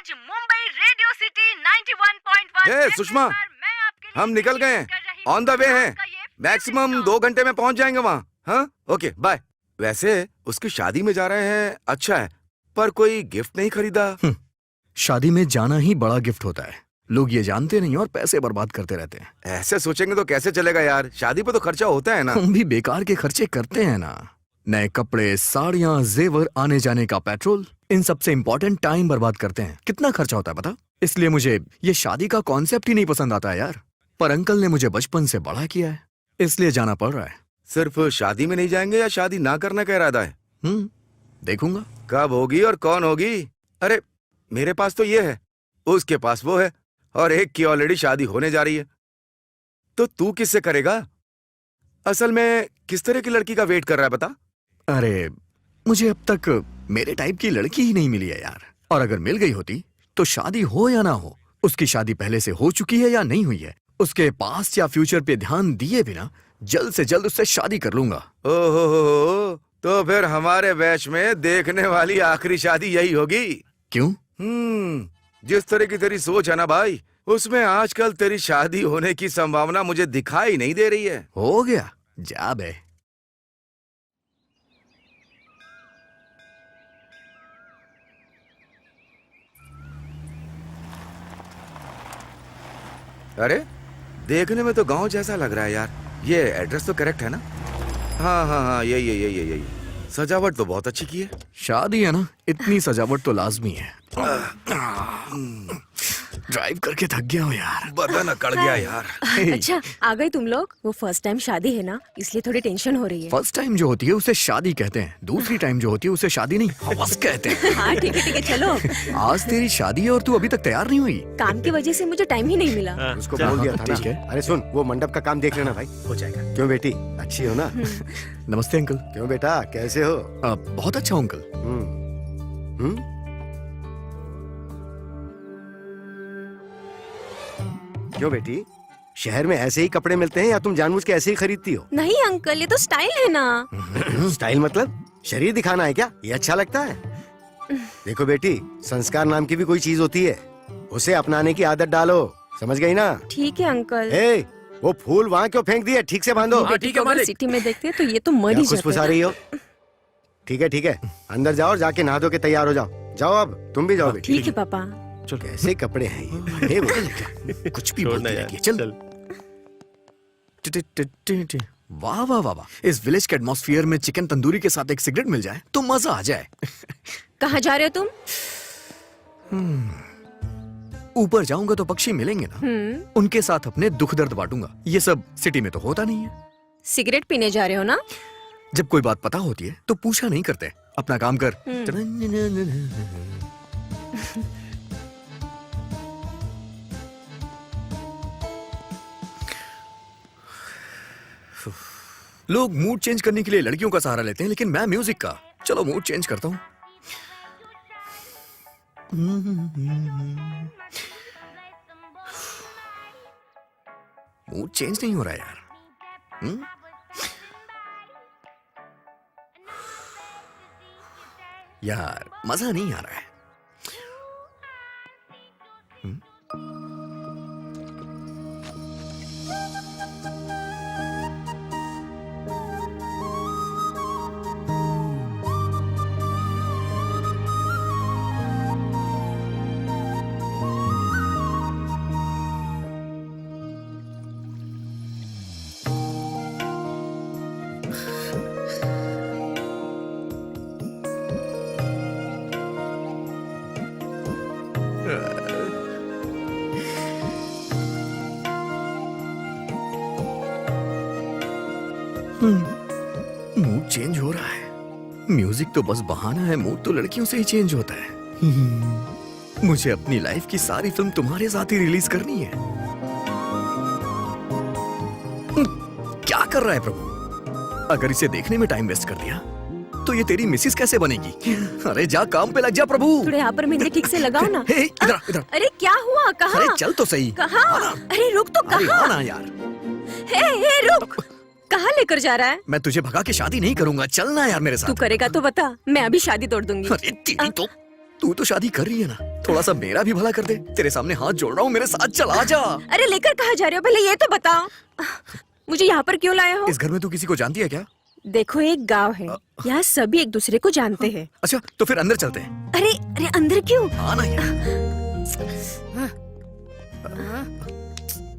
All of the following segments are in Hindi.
आज मुंबई रेडियो सिटी 91.1 ए, सुषमा, हम निकल गए हैं, ऑन द वे हैं, मैक्सिमम 2 घंटे में पहुंच जाएंगे वहाँ। हाँ, ओके बाय। वैसे उसकी शादी में जा रहे हैं, अच्छा है, पर कोई गिफ्ट नहीं खरीदा। शादी में जाना ही बड़ा गिफ्ट होता है। लोग ये जानते नहीं और पैसे बर्बाद करते रहते हैं। ऐसे सोचेंगे तो कैसे चलेगा यार, शादी पे तो खर्चा होता है ना। हम भी बेकार के खर्चे करते हैं ना। नए कपड़े, साड़ियाँ, जेवर, आने जाने का पेट्रोल, इन सबसे इम्पोर्टेंट टाइम बर्बाद करते हैं। कितना खर्चा होता है पता? इसलिए मुझे ये शादी का कॉन्सेप्ट ही नहीं पसंद आता है यार। पर अंकल ने मुझे बचपन से बड़ा किया है, इसलिए जाना पड़ रहा है। सिर्फ शादी में नहीं जाएंगे या शादी ना करने का इरादा है? देखूंगा कब होगी और कौन होगी। अरे मेरे पास तो ये है, उसके पास वो है, और एक की ऑलरेडी शादी होने जा रही है। तो तू किससे करेगा? असल में किस तरह की लड़की का वेट कर रहा है बता? अरे मुझे अब तक मेरे टाइप की लड़की ही नहीं मिली है यार। और अगर मिल गई होती तो शादी हो या ना हो, उसकी शादी पहले से हो चुकी है या नहीं हुई है, उसके पास्ट या फ्यूचर पे ध्यान दिए बिना जल्द से जल्द उससे शादी कर लूंगा। ओहो, तो फिर हमारे बैच में देखने वाली आखिरी शादी यही होगी। क्यों? जिस तरह की तेरी सोच है ना भाई, उसमें आजकल तेरी शादी होने की संभावना मुझे दिखाई नहीं दे रही है। हो गया, जा बे। अरे देखने में तो गांव जैसा लग रहा है यार। ये एड्रेस तो करेक्ट है ना? हाँ हाँ हाँ, यही। सजावट तो बहुत अच्छी की है। शादी है ना, इतनी सजावट तो लाजमी है। ड्राइव करके थक गया हूँ यार, बदन अकड़ गया यार। अच्छा आ गए तुम लोग। वो फर्स्ट टाइम शादी है ना, इसलिए थोड़ी टेंशन हो रही है। फर्स्ट टाइम जो होती है उसे शादी कहते हैं, दूसरी टाइम जो होती है उसे शादी नहीं हवस कहते हैं। हाँ ठीक है चलो। आज तेरी शादी है और तू अभी तक तैयार नहीं हुई। काम की वजह से मुझे टाइम ही नहीं मिला। उसको बोल दिया था ना। ठीक है। अरे सुन, वो मंडप का काम देख लेना भाई, हो जाएगा। क्यों बेटी, अच्छी हो ना? नमस्ते अंकल। क्यों बेटा, कैसे हो? बहुत अच्छा हूँ अंकल। क्यों बेटी, शहर में ऐसे ही कपड़े मिलते हैं या तुम जानबूझ के ऐसे ही खरीदती हो? नहीं अंकल, ये तो स्टाइल है ना। स्टाइल मतलब शरीर दिखाना है क्या? ये अच्छा लगता है? देखो बेटी, संस्कार नाम की भी कोई चीज होती है, उसे अपनाने की आदत डालो, समझ गई ना? ठीक है अंकल। ए, वो फूल वहाँ क्यों फेंक दिए? ठीक से बांधो। ठीक है, सिटी में देखते हैं तो ये तो मर ही खुशफुसा रही हो। ठीक है, अंदर जाओ और जाके नहा धो के तैयार हो जाओ। जाओ अब तुम भी जाओ बेटी। ठीक है पापा। चल, कैसे कपड़े हैं ये? कुछ भी बोलती रहती है। चल। वाह वाह वाह वाह, इस विलेज के एटमॉस्फेयर में चिकन तंदूरी के साथ एक सिगरेट मिल जाए तो मजा आ जाए। कहाँ जा रहे हो तुम? ऊपर जाऊंगा तो पक्षी मिलेंगे ना, उनके साथ अपने दुख दर्द बांटूंगा। ये सब सिटी में तो होता नहीं है। सिगरेट पीने जा रहे हो ना? जब कोई बात पता होती है तो पूछा नहीं करते, अपना काम कर। लोग मूड चेंज करने के लिए लड़कियों का सहारा लेते हैं, लेकिन मैं म्यूजिक का। चलो मूड चेंज करता हूँ। मूड चेंज नहीं हो रहा है यार। यार मजा नहीं आ रहा है। मूड चेंज हो रहा है। म्यूजिक तो बस बहाना है, मूड तो लड़कियों से ही चेंज होता है। मुझे अपनी लाइफ की सारी फिल्म तुम्हारे साथ ही रिलीज करनी है। क्या कर रहा है प्रभु? अगर इसे देखने में टाइम वेस्ट कर दिया तो ये तेरी मिसिस कैसे बनेगी? अरे जा काम पे लग जा प्रभु। थोड़े यहाँ पर मेहंदी ठीक से लगाओ ना। इधर। अरे क्या हुआ? कहाँ? अरे चल तो सही। कहाँ? अरे रुक तो, कहाँ? ना यार। हे रुक, कहाँ लेकर जा रहा है? मैं तुझे भगा के शादी नहीं करूंगा, चलना यार मेरे साथ। तू करेगा तो बता, मैं अभी शादी तोड़ दूंगी। अरे तेरी तो, तू तो शादी कर रही है ना, थोड़ा सा मेरा भी भला कर दे। तेरे सामने हाथ जोड़ रहा हूँ, मेरे साथ चल, आ जा। अरे लेकर कहाँ जा रहे हो, पहले ये तो बताओ। मुझे यहाँ पर क्यों लाए हो? इस घर में तू किसी को जानती है क्या? देखो, एक गांव है, यहाँ सभी एक दूसरे को जानते हैं। अच्छा, तो फिर अंदर चलते हैं। अरे अरे अंदर क्यों? हाँ ना यार,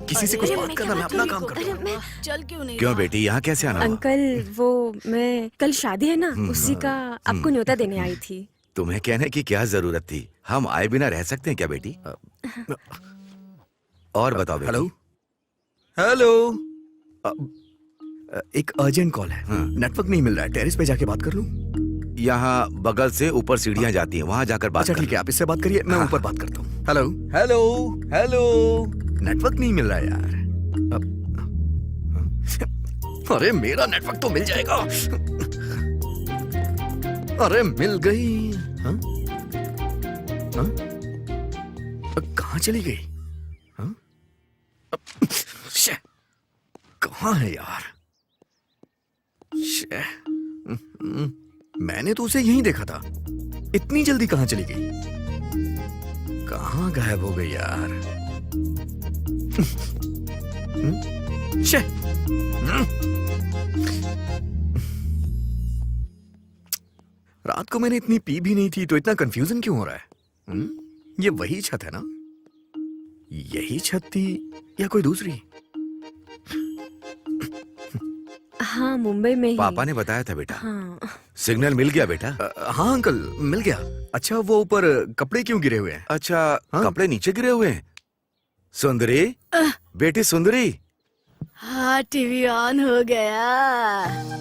किसी से कुछ बात करना, मैं अपना काम करता हूँ। चल क्यों नहीं? क्यों बेटी, यहाँ कैसे आना हुआ? अंकल, वो मैं कल शादी है ना, उसी का आपको न्योता देने आई थी। तुम्हें कहने की क्या जरूरत थी? हम आए बिना रह सकते हैं क्या बेटी? और बताओ बेटी। हेलो हेलो, एक अर्जेंट कॉल है। नेटवर्क नहीं मिल रहा है, टेरेस पे जाके बात कर लूं? यहाँ बगल से ऊपर सीढ़ियाँ जाती हैं, वहाँ जाकर बात अच्छा कर ठीक है, आप इससे बात करिए, मैं ऊपर बात करता हूँ। हेलो हेलो हेलो, नेटवर्क नहीं मिल रहा है यार। अरे मेरा नेटवर्क तो मिल जाएगा। अरे मिल गई। हाँ? हाँ? कहाँ चली गई? हाँ? शे, कहाँ है यार? शे, मैंने तो उसे यहीं देखा था, इतनी जल्दी कहाँ चली गई? कहाँ गायब हो गई यार? शे, रात को मैंने इतनी पी भी नहीं थी, तो इतना कंफ्यूजन क्यों हो रहा है? ये वही छत है ना? यही छत थी या कोई दूसरी? हाँ, मुंबई में ही। पापा ने बताया था बेटा। हाँ। सिग्नल मिल गया बेटा? हाँ अंकल, मिल गया। अच्छा, वो ऊपर कपड़े क्यों गिरे हुए हैं? अच्छा, हाँ? कपड़े नीचे गिरे हुए हैं? सुंदरी, बेटी सुंदरी। हाँ, टीवी ऑन हो गया।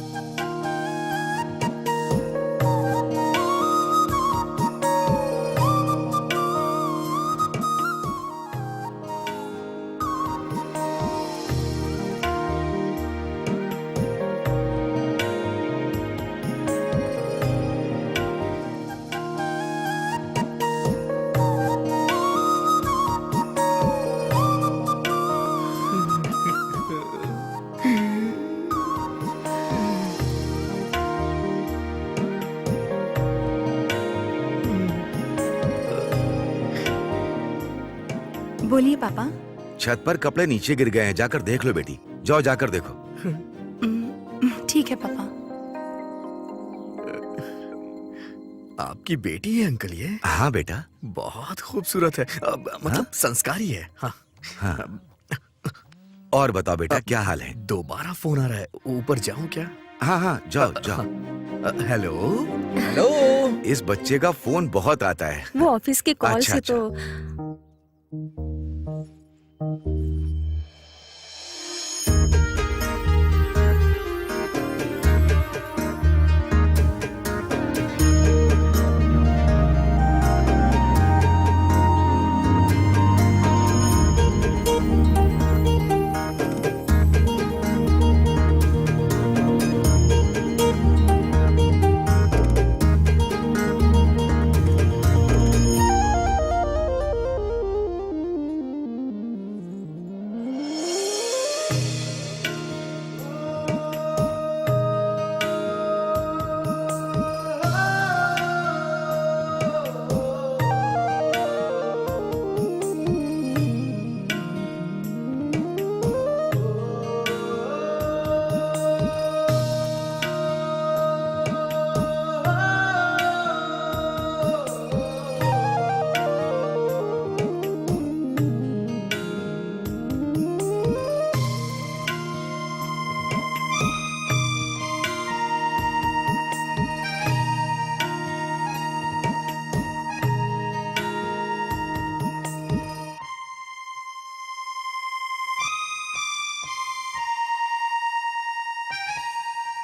बोलिए पापा। छत पर कपड़े नीचे गिर गए हैं, जाकर देख लो बेटी। जाओ, जाकर देखो। ठीक है पापा। आपकी बेटी है अंकल ये? हाँ बेटा। बहुत खूबसूरत है, मतलब संस्कारी है। हाँ। हाँ। और बताओ बेटा, क्या हाल है? दोबारा फोन आ रहा है, ऊपर जाऊं क्या? हाँ हाँ, जाओ जाओ। हेलो हेलो, इस बच्चे का फोन बहुत आता है। वो ऑफिस के कॉल अच्छा, से अच्छा। तो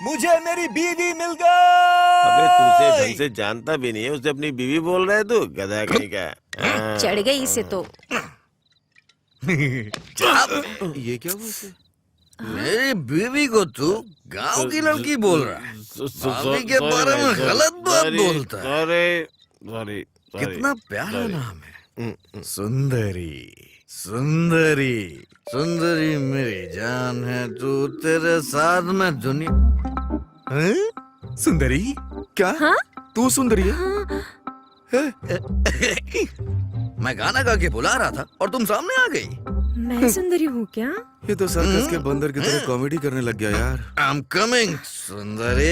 मुझे मेरी बीवी मिल गई। अबे तू उसे ढंग से जानता भी नहीं है, उसे अपनी बीवी बोल रहा है तू, गधा कहीं का। हाँ। चढ़ गई इसे तो। ये क्या हुआ इसे? मेरी बीवी को तू गांव की लड़की बोल रहा है, भाभी के बारे में गलत बात बोलता है। सॉरी कितना प्यारा नाम है, सुंदरी। सुंदरी सुंदरी मेरी जान है, तू तेरे साथ में दुनिया। हैं? सुंदरी, क्या? हाँ? तू सुंदरी है? हाँ, मैं गाना गा के बुला रहा था और तुम सामने आ गई। मैं सुंदरी हूँ क्या? ये तो सर्कस के बंदर की तरह कॉमेडी करने लग गया यार। आई एम कमिंग सुंदरी।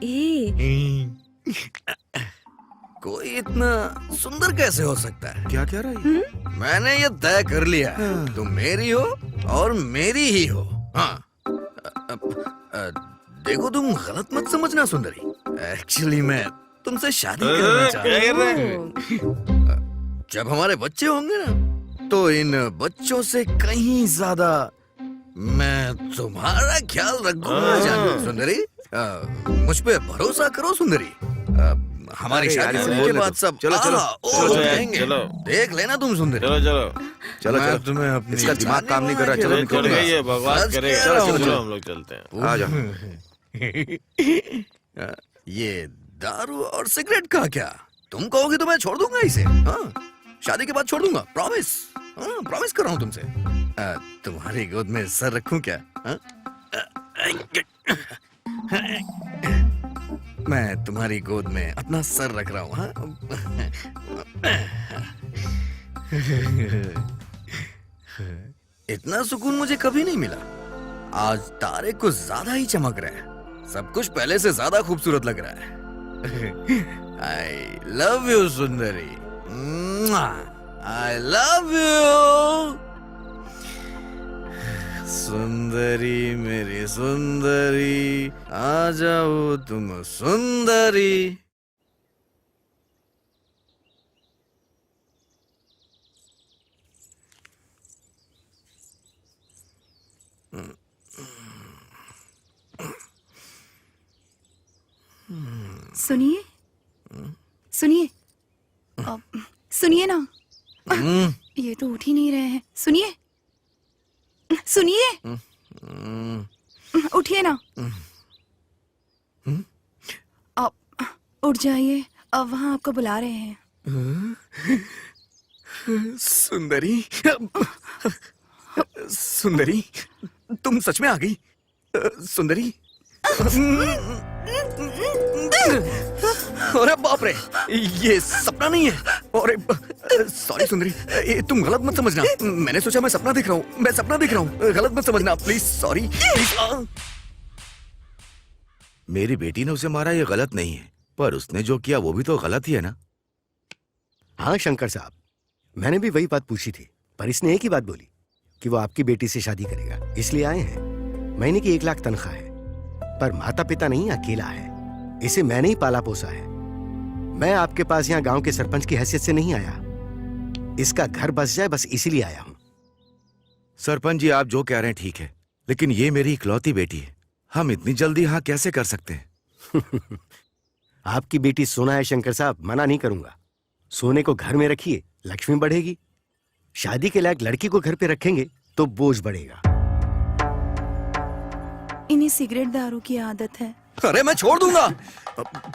ए, कोई इतना सुंदर कैसे हो सकता है? क्या कह रहा है? मैंने ये तय कर लिया है, तुम मेरी हो और मेरी ही हो। हाँ देखो तुम गलत मत समझना सुंदरी, एक्चुअली मैं तुमसे शादी करना चाहता क्या कर रहा है? हूँ। जब हमारे बच्चे होंगे ना तो इन बच्चों से कहीं ज्यादा मैं तुम्हारा ख्याल रखूंगा जानू सुंदरी। मुझ पे भरोसा करो सुंदरी। हमारी अरे यार, शादी इसे होने के बोलने बाद दो। सब चलो, चलो, चलो चलो, कहेंगे। चलो। देख लेना तुम सुंदरी। चलो चलो चलो मैं चलो, तुम्हें अपनी इसका दिमाग काम नहीं कर रहा। चलो चलो निकलते चल हैं। गई है, बकवास फर्ज करेगा। कह रहा हूँ। चलो हम लोग चलते हैं। आ जाओ। ये दारू और सिगरेट का क्या? तुम कहोगे तो मैं छोड़ दूंगा इसे। हाँ शादी के बाद छोड़ दूंगा, प्रॉमिस। हाँ प्रॉमिस कर रहा हूँ तुमसे। तुम्हारी गोद में सर रखूं क्या? हाँ? मैं तुम्हारी गोद में अपना सर रख रहा हूँ। हाँ? इतना सुकून मुझे कभी नहीं मिला। आज तारे कुछ ज्यादा ही चमक रहे हैं, सब कुछ पहले से ज्यादा खूबसूरत लग रहा है। I love you Sundari, I love you सुंदरी, मेरी सुंदरी, आ जाओ तुम सुंदरी। सुनिए सुनिए सुनिए ना, ये तो उठ ही नहीं रहे हैं। सुनिए सुनिए, उठिए ना। आप उठ जाइए, अब वहाँ आपको बुला रहे हैं। सुंदरी, सुंदरी, तुम सच में आ गई? सुंदरी, अरे बाप रे, ये सपना नहीं है। अरे सॉरी सुंदरी, ये तुम गलत मत समझना। मैंने सोचा मैं सपना देख रहा हूँ, मैं सपना देख रहा हूँ, गलत मत समझना प्लीज। Sorry please. मेरी बेटी ने उसे मारा, ये गलत नहीं है, पर उसने जो किया वो भी तो गलत ही है ना। हाँ शंकर साहब, मैंने भी वही बात पूछी थी, पर इसने एक ही बात बोली कि वो आपकी बेटी से शादी करेगा, इसलिए आए हैं। महीने की 1 लाख तनख्वाह है, पर माता पिता नहीं, अकेला है। इसे मैंने ही पाला पोसा है। मैं आपके पास यहाँ गांव के सरपंच की हैसियत से नहीं आया, इसका घर बस जाए बस इसीलिए आया हूं। सरपंच जी, आप जो कह रहे हैं ठीक है, लेकिन ये मेरी इकलौती बेटी है, हम इतनी जल्दी यहाँ कैसे कर सकते हैं? आपकी बेटी सोना है शंकर साहब, मना नहीं करूंगा। सोने को घर में रखिए, लक्ष्मी बढ़ेगी। शादी के लायक लड़की को घर पे रखेंगे तो बोझ बढ़ेगा। इन्हें सिगरेट दारू की आदत है। अरे मैं छोड़ दूंगा,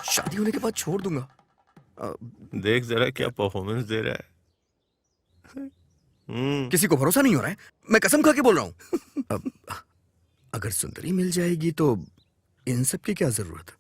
शादी होने के बाद छोड़ दूंगा। देख जरा क्या परफॉर्मेंस दे रहा है। किसी को भरोसा नहीं हो रहा है, मैं कसम खा के बोल रहा हूँ। अगर सुंदरी मिल जाएगी तो इन सब की क्या जरूरत?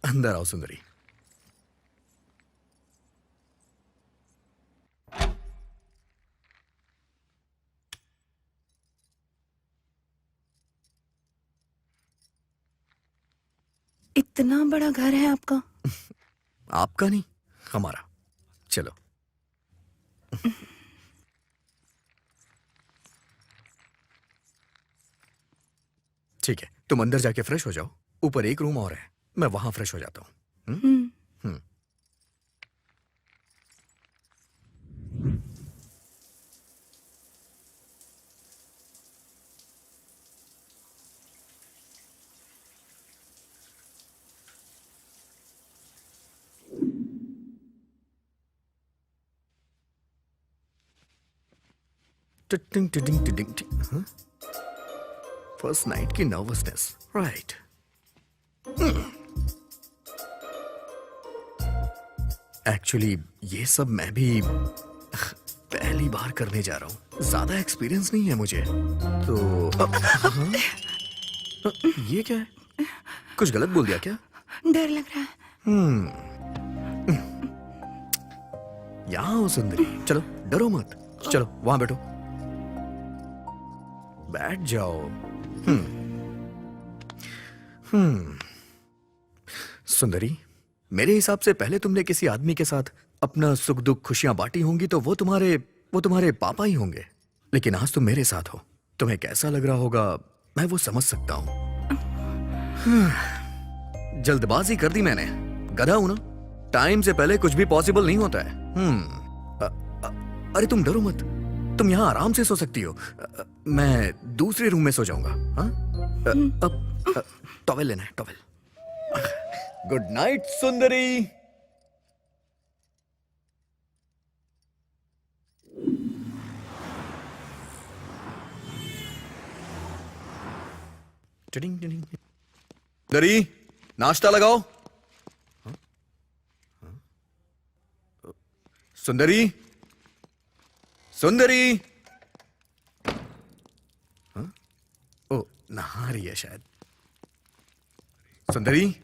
अंदर आओ सुंदरी। इतना बड़ा घर है आपका? आपका नहीं, हमारा। चलो। ठीक है, तुम अंदर जाके फ्रेश हो जाओ। ऊपर एक रूम और है, मैं वहां फ्रेश हो जाता हूँ। हम्म। टिटिंग टिटिंग टिटिंग टिटिंग। फर्स्ट नाइट की नर्वसनेस, राइट। एक्चुअली ये सब मैं भी पहली बार करने जा रहा हूँ, ज्यादा एक्सपीरियंस नहीं है मुझे तो। हाँ? ये क्या है? कुछ गलत बोल दिया क्या? डर लग रहा है। यहाँ हो सुंदरी, चलो डरो मत, चलो वहां बैठो, बैठ जाओ। सुंदरी, मेरे हिसाब से पहले तुमने किसी आदमी के साथ अपना सुख दुख खुशियां बांटी होंगी तो वो तुम्हारे पापा ही होंगे। लेकिन आज तुम मेरे साथ हो, तुम्हें कैसा लग रहा होगा मैं वो समझ सकता हूं। जल्दबाजी कर दी मैंने, गधा हूं ना, टाइम से पहले कुछ भी पॉसिबल नहीं होता है। अरे तुम डरो मत, तुम यहाँ आराम से सो सकती हो। मैं दूसरे रूम में सो जाऊंगा। हाँ? अब टॉवेल लेना है, टॉवेल। गुड नाइट सुंदरी। Tiding tiding. सुंदरी, नाश्ता लगाओ। सुंदरी, सुंदरी। हाँ? ओ, नहा रही है शायद। सुंदरी,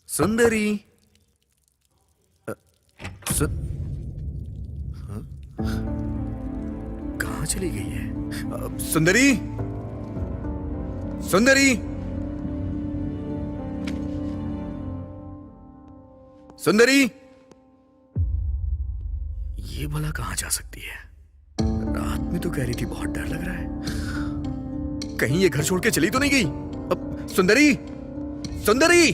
सुंदरी। हाँ? कहाँ चली गई है? सुंदरी, सुंदरी, सुंदरी। ये भला कहाँ जा सकती है? रात में तो कह रही थी बहुत डर लग रहा है, कहीं ये घर छोड़ के चली तो नहीं गई? अब सुंदरी, सुंदरी,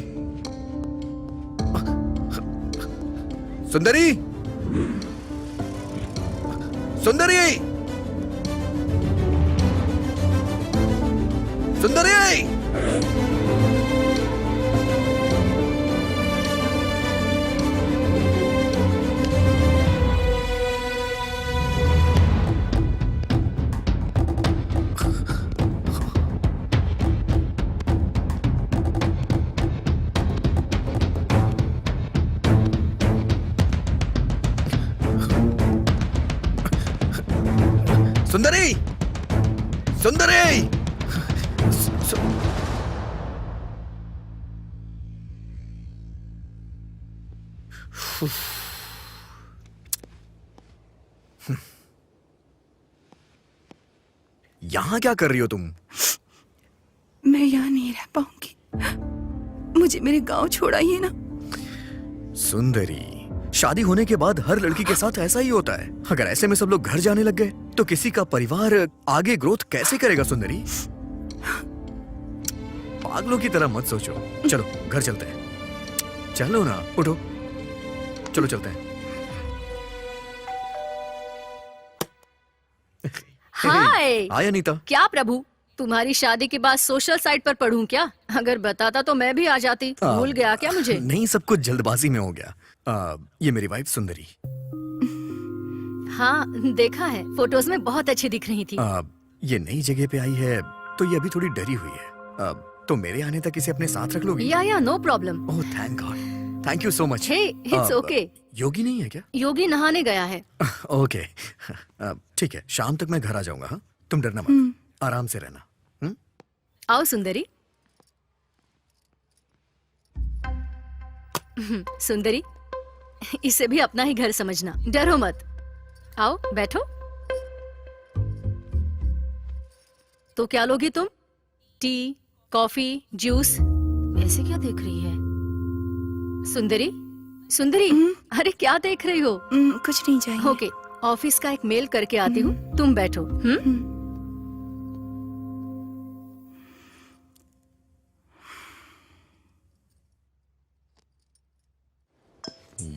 सुंदरी, सुंदरी, सुंदरी। सुंदरी, सुंदरी। यहां क्या कर रही हो तुम? मैं यहाँ नहीं रह पाऊंगी, मुझे मेरे गांव छोड़ाइए ना। सुंदरी, शादी होने के बाद हर लड़की के साथ ऐसा ही होता है। अगर ऐसे में सब लोग घर जाने लग गए तो किसी का परिवार आगे ग्रोथ कैसे करेगा? सुंदरी, पागलों की तरह मत सोचो। चलो घर चलते हैं। चलो ना, उठो, चलो चलते हैं। हाय। हाय अनीता। क्या प्रभु, तुम्हारी शादी के बाद सोशल साइट पर पढ़ूं क्या? अगर बताता तो मैं भी आ जाती। भूल गया क्या मुझे? नहीं, सब कुछ जल्दबाजी में हो गया। ये मेरी वाइफ सुंदरी। हाँ, देखा है, फोटोज में बहुत अच्छी दिख रही थी। ये नई जगह पे आई है तो ये अभी थोड़ी डरी हुई है। तो मेरे आने तक इसे अपने साथ रख लोगी? या no problem. Oh thank God, thank you so much. Hey, it's okay. Yogi नहीं है क्या? योगी नहाने गया है। ओके, ठीक है, शाम तक मैं घर आ जाऊंगा। हाँ, तुम डरना मत, आराम से रहना। आओ सुंदरी। सुंदरी, इसे भी अपना ही घर समझना, डरो मत। आओ बैठो। तो क्या लोगी तुम? T, coffee, juice? ऐसे क्या देख रही है? सुंदरी, सुंदरी, अरे क्या देख रही हो? कुछ नहीं चाहिए। ओके, ऑफिस का एक मेल करके आती हूँ, तुम बैठो।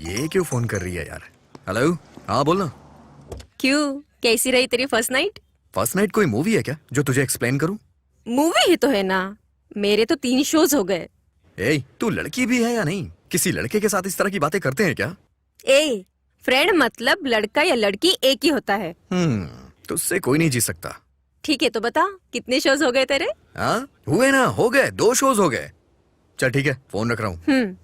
ये क्यों फोन कर रही है यार? हेलो, हाँ बोलना। क्यों, कैसी रही तेरी फर्स्ट नाइट? फर्स्ट नाइट कोई मूवी है क्या जो तुझे एक्सप्लेन करूं? मूवी ही तो है ना, मेरे तो 3 शोज हो गए। ए, तू लड़की भी है या नहीं? किसी लड़के के साथ इस तरह की बातें करते हैं क्या? ए, फ्रेंड मतलब लड़का या लड़की एक ही होता है। तुझसे कोई नहीं जी सकता। ठीक है तो बता, कितने शोज हो गए तेरे? हाँ हुए ना, हो गए, 2 शोज हो गए। चल ठीक है, फोन रख रहा हूँ।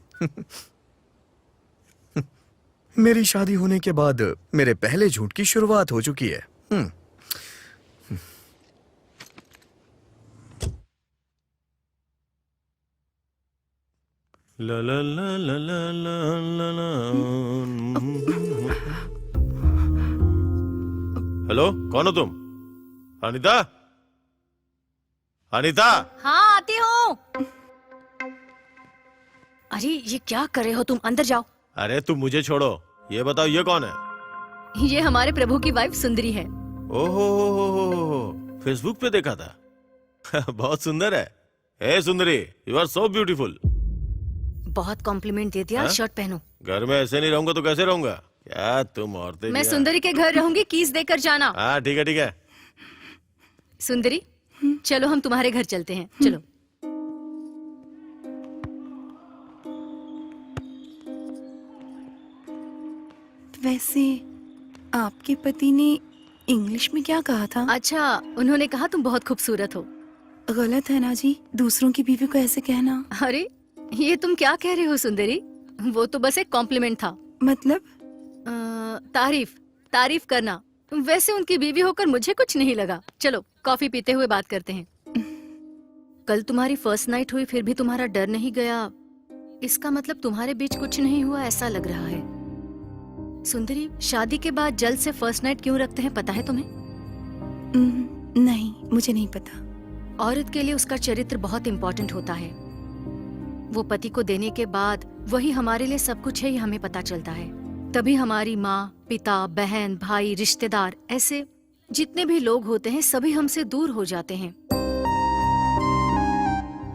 मेरी शादी होने के बाद मेरे पहले झूठ की शुरुआत हो चुकी है। ला ला ला ला ला ला ला ला। हेलो, कौन हो तुम? अनीता? अनीता? हाँ आती हूँ। अरे ये क्या कर रहे हो तुम? अंदर जाओ। अरे तुम मुझे छोड़ो, ये बताओ ये कौन है? ये हमारे प्रभु की वाइफ सुंदरी है। ओहो, फेसबुक पे देखा था। बहुत सुंदर है। हे सुंदरी, यू आर सो ब्यूटीफुल। बहुत कॉम्प्लीमेंट दे दिया। हाँ? शर्ट पहनो। घर में ऐसे नहीं रहूंगा तो कैसे रहूंगा? क्या तुम औरतें मैं भी सुंदरी के घर रहूंगी, कीज देकर जाना। हाँ ठीक है ठीक है। सुंदरी, चलो हम तुम्हारे घर चलते हैं, चलो। वैसे आपके पति ने इंग्लिश में क्या कहा था? अच्छा, उन्होंने कहा तुम बहुत खूबसूरत हो। गलत है ना जी, दूसरों की बीवी को ऐसे कहना। अरे ये तुम क्या कह रहे हो सुंदरी? वो तो बस एक कॉम्प्लीमेंट था। मतलब? तारीफ करना। वैसे उनकी बीवी होकर मुझे कुछ नहीं लगा। चलो कॉफी पीते हुए बात करते हैं। कल तुम्हारी फर्स्ट नाइट हुई, फिर भी तुम्हारा डर नहीं गया। इसका मतलब तुम्हारे बीच कुछ नहीं हुआ, ऐसा लग रहा है। सुंदरी, शादी के बाद जल्द से फर्स्ट नाइट क्यों रखते हैं, पता है तुम्हें? नहीं, मुझे नहीं पता। औरत के लिए उसका चरित्र बहुत इम्पोर्टेंट होता है। वो पति को देने के बाद वही हमारे लिए सब कुछ है, ये हमें पता चलता है। तभी हमारी माँ, पिता, बहन, भाई, रिश्तेदार, ऐसे जितने भी लोग होते हैं सभी हमसे दूर हो जाते हैं।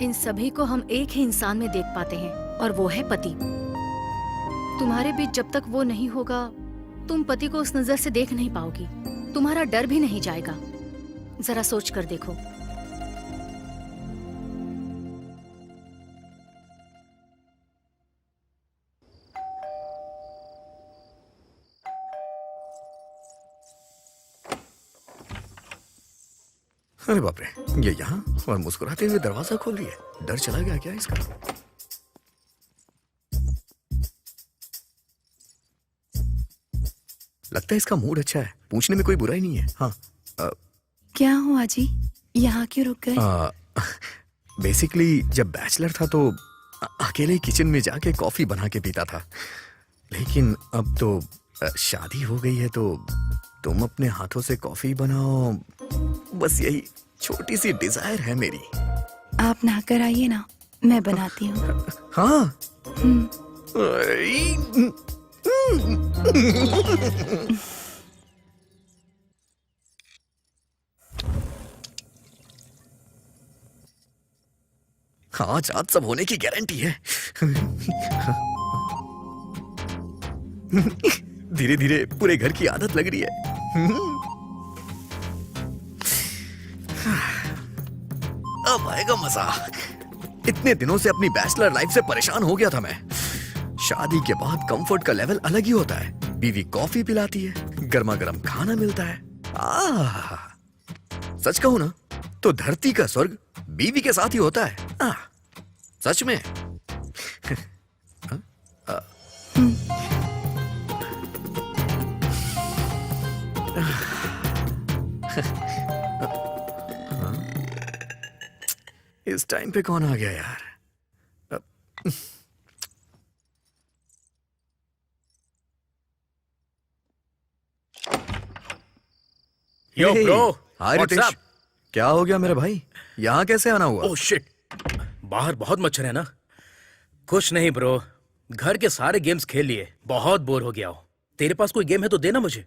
इन सभी को हम एक ही इंसान में देख पाते हैं और वो है पति। तुम्हारे बीच जब तक वो नहीं होगा, तुम पति को उस नजर से देख नहीं पाओगी। तुम्हारा डर भी नहीं जाएगा। जरा सोच कर देखो। अरे बाप रे, ये यहाँ और मुस्कुराते हुए दरवाजा खोल रही है। डर चला गया क्या इसका? लगता है इसका मूड अच्छा है, पूछने में कोई बुराई नहीं है। हाँ क्या हुआ जी, यहाँ क्यों रुक गए? बेसिकली जब बैचलर था तो अकेले किचन में जाके कॉफी बना के पीता था, लेकिन अब तो शादी हो गई है तो तुम अपने हाथों से कॉफी बनाओ, बस यही छोटी सी डिजायर है मेरी। आप नहाकर आइए ना, मैं बनाती हूँ। हाँ। आज आज सब होने की गारंटी है। धीरे धीरे पूरे घर की आदत लग रही है। अब आएगा मजा। इतने दिनों से अपनी बैचलर लाइफ से परेशान हो गया था मैं। शादी के बाद कंफर्ट का लेवल अलग ही होता है। बीवी कॉफी पिलाती है, गर्मा गर्म खाना मिलता है। सच कहूं ना तो धरती का स्वर्ग बीवी के साथ ही होता है। सच में। इस टाइम पे कौन आ गया यार? Yo Hey, bro, hi what's Ritesh, up? क्या हो गया मेरे भाई? यहाँ कैसे आना हुआ? ओह शिट, बाहर बहुत मच्छर है ना। कुछ नहीं ब्रो, घर के सारे गेम्स खेल लिए, बहुत बोर हो गया हूँ। तेरे पास कोई गेम है तो देना मुझे।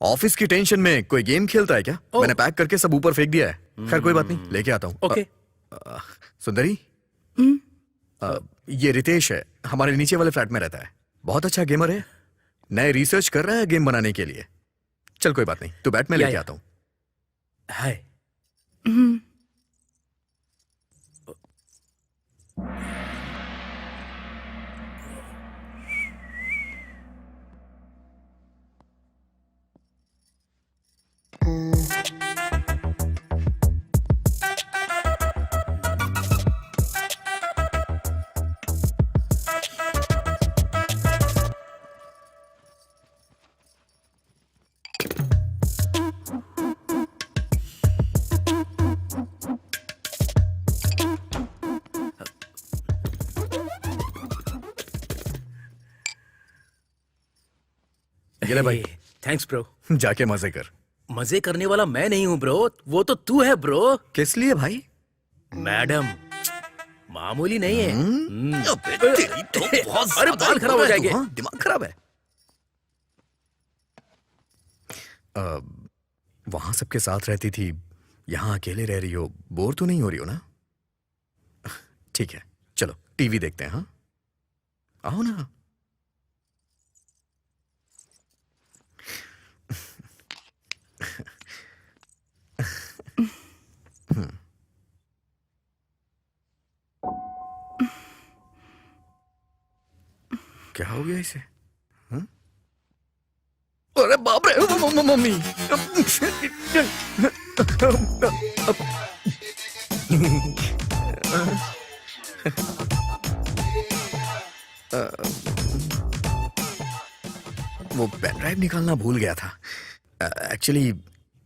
ऑफिस की टेंशन में कोई गेम खेलता है क्या? ओह। मैंने पैक करके सब ऊपर फेंक दिया है। खैर कोई बात नहीं, लेके आता हूँ। ओके। सुंदरी, ये रितेश है, हमारे नीचे वाले फ्लैट में रहता है। बहुत अच्छा गेमर है, नए रिसर्च कर रहा है गेम बनाने के लिए। चल कोई बात नहीं, तू बैठ, मैं लेके आता हूँ। हाय। हम्म, ये ले भाई, थैंक्स ब्रो। जाके मजे कर। मजे करने वाला मैं नहीं हूँ ब्रो, वो तो तू है ब्रो। किस लिए भाई? मैडम, मामूली नहीं है। अबे तेरी तो बहुत अरे ज्यादा बाल खराब हो है तू, जाएंगे। हाँ? दिमाग खराब है। वहां सबके साथ रहती थी, यहाँ अकेले रह रही हो, बोर तो नहीं हो रही हो ना? ठीक है, चलो टीवी देखते हैं। हाँ, आओ ना। क्या हो गया इसे? हाँ? अरे बाप रे, मम्मी। वो पेन ड्राइव निकालना भूल गया था। एक्चुअली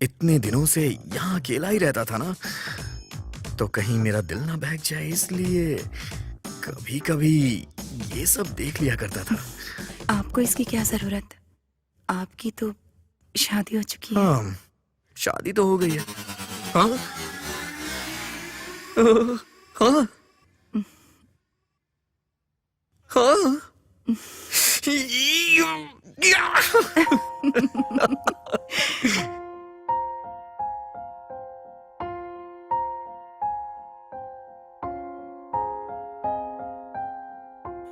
इतने दिनों से यहाँ अकेला ही रहता था ना, तो कहीं मेरा दिल ना बहक जाए, इसलिए कभी कभी ये सब देख लिया करता था। आपको इसकी क्या जरूरत? आपकी तो शादी हो चुकी है। हाँ, शादी तो हो गई है। हाँ, हाँ, हाँ।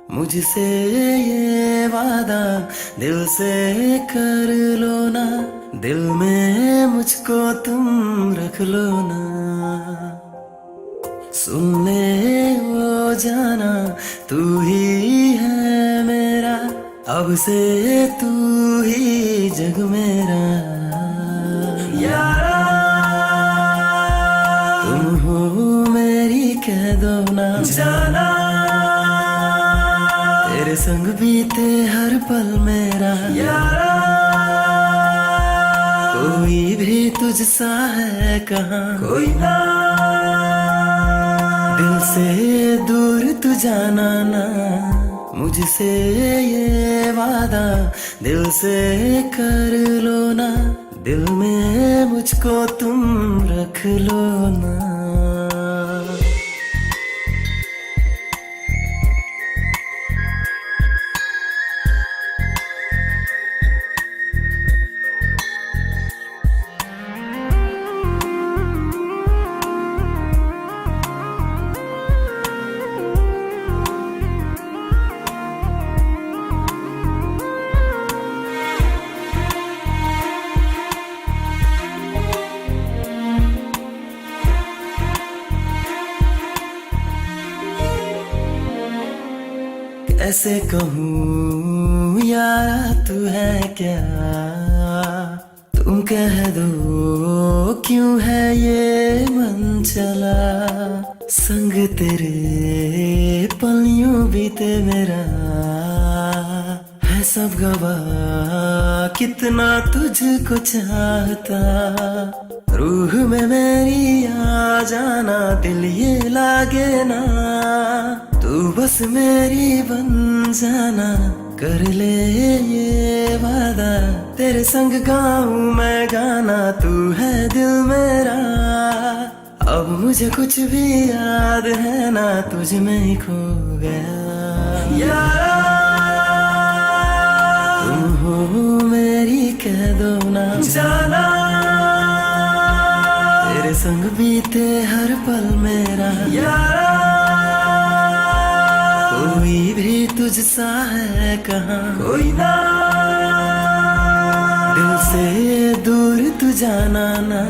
मुझसे ये वादा दिल से कर लो ना, दिल में मुझको तुम रख लो ना। सुन ले वो जाना, तू ही है मेरा, अब से तू ही जग मेरा। यारा तुम हो मेरी, कह दो ना जाना, तेरे संग बीते हर पल मेरा। यारा कोई भी तुझसा है कहाँ, कोई ना, दिल से दूर तू जाना ना। मुझसे ये वादा दिल से कर लो ना, दिल में मुझको तुम रख लो ना। ऐसे कहूँ यारा तू है क्या, तुम कह दो क्यों है ये मन चला। संग तेरे पल यूं बीते मेरा, है सब गवाह कितना तुझको चाहता। रूह में मेरी आ जाना, दिल ये लागे ना, तू बस मेरी बन जाना। कर ले ये वादा, तेरे संग गाऊं मैं गाना, तू है दिल मेरा। अब मुझे कुछ भी याद है ना, तुझ में ही खो गया यारा। तुम हो मेरी कह दो ना जाना, तेरे संग बीते हर पल मेरा यारा। कोई भी तुझसा है कहाँ, कोई ना, दिल से दूर तू जाना ना।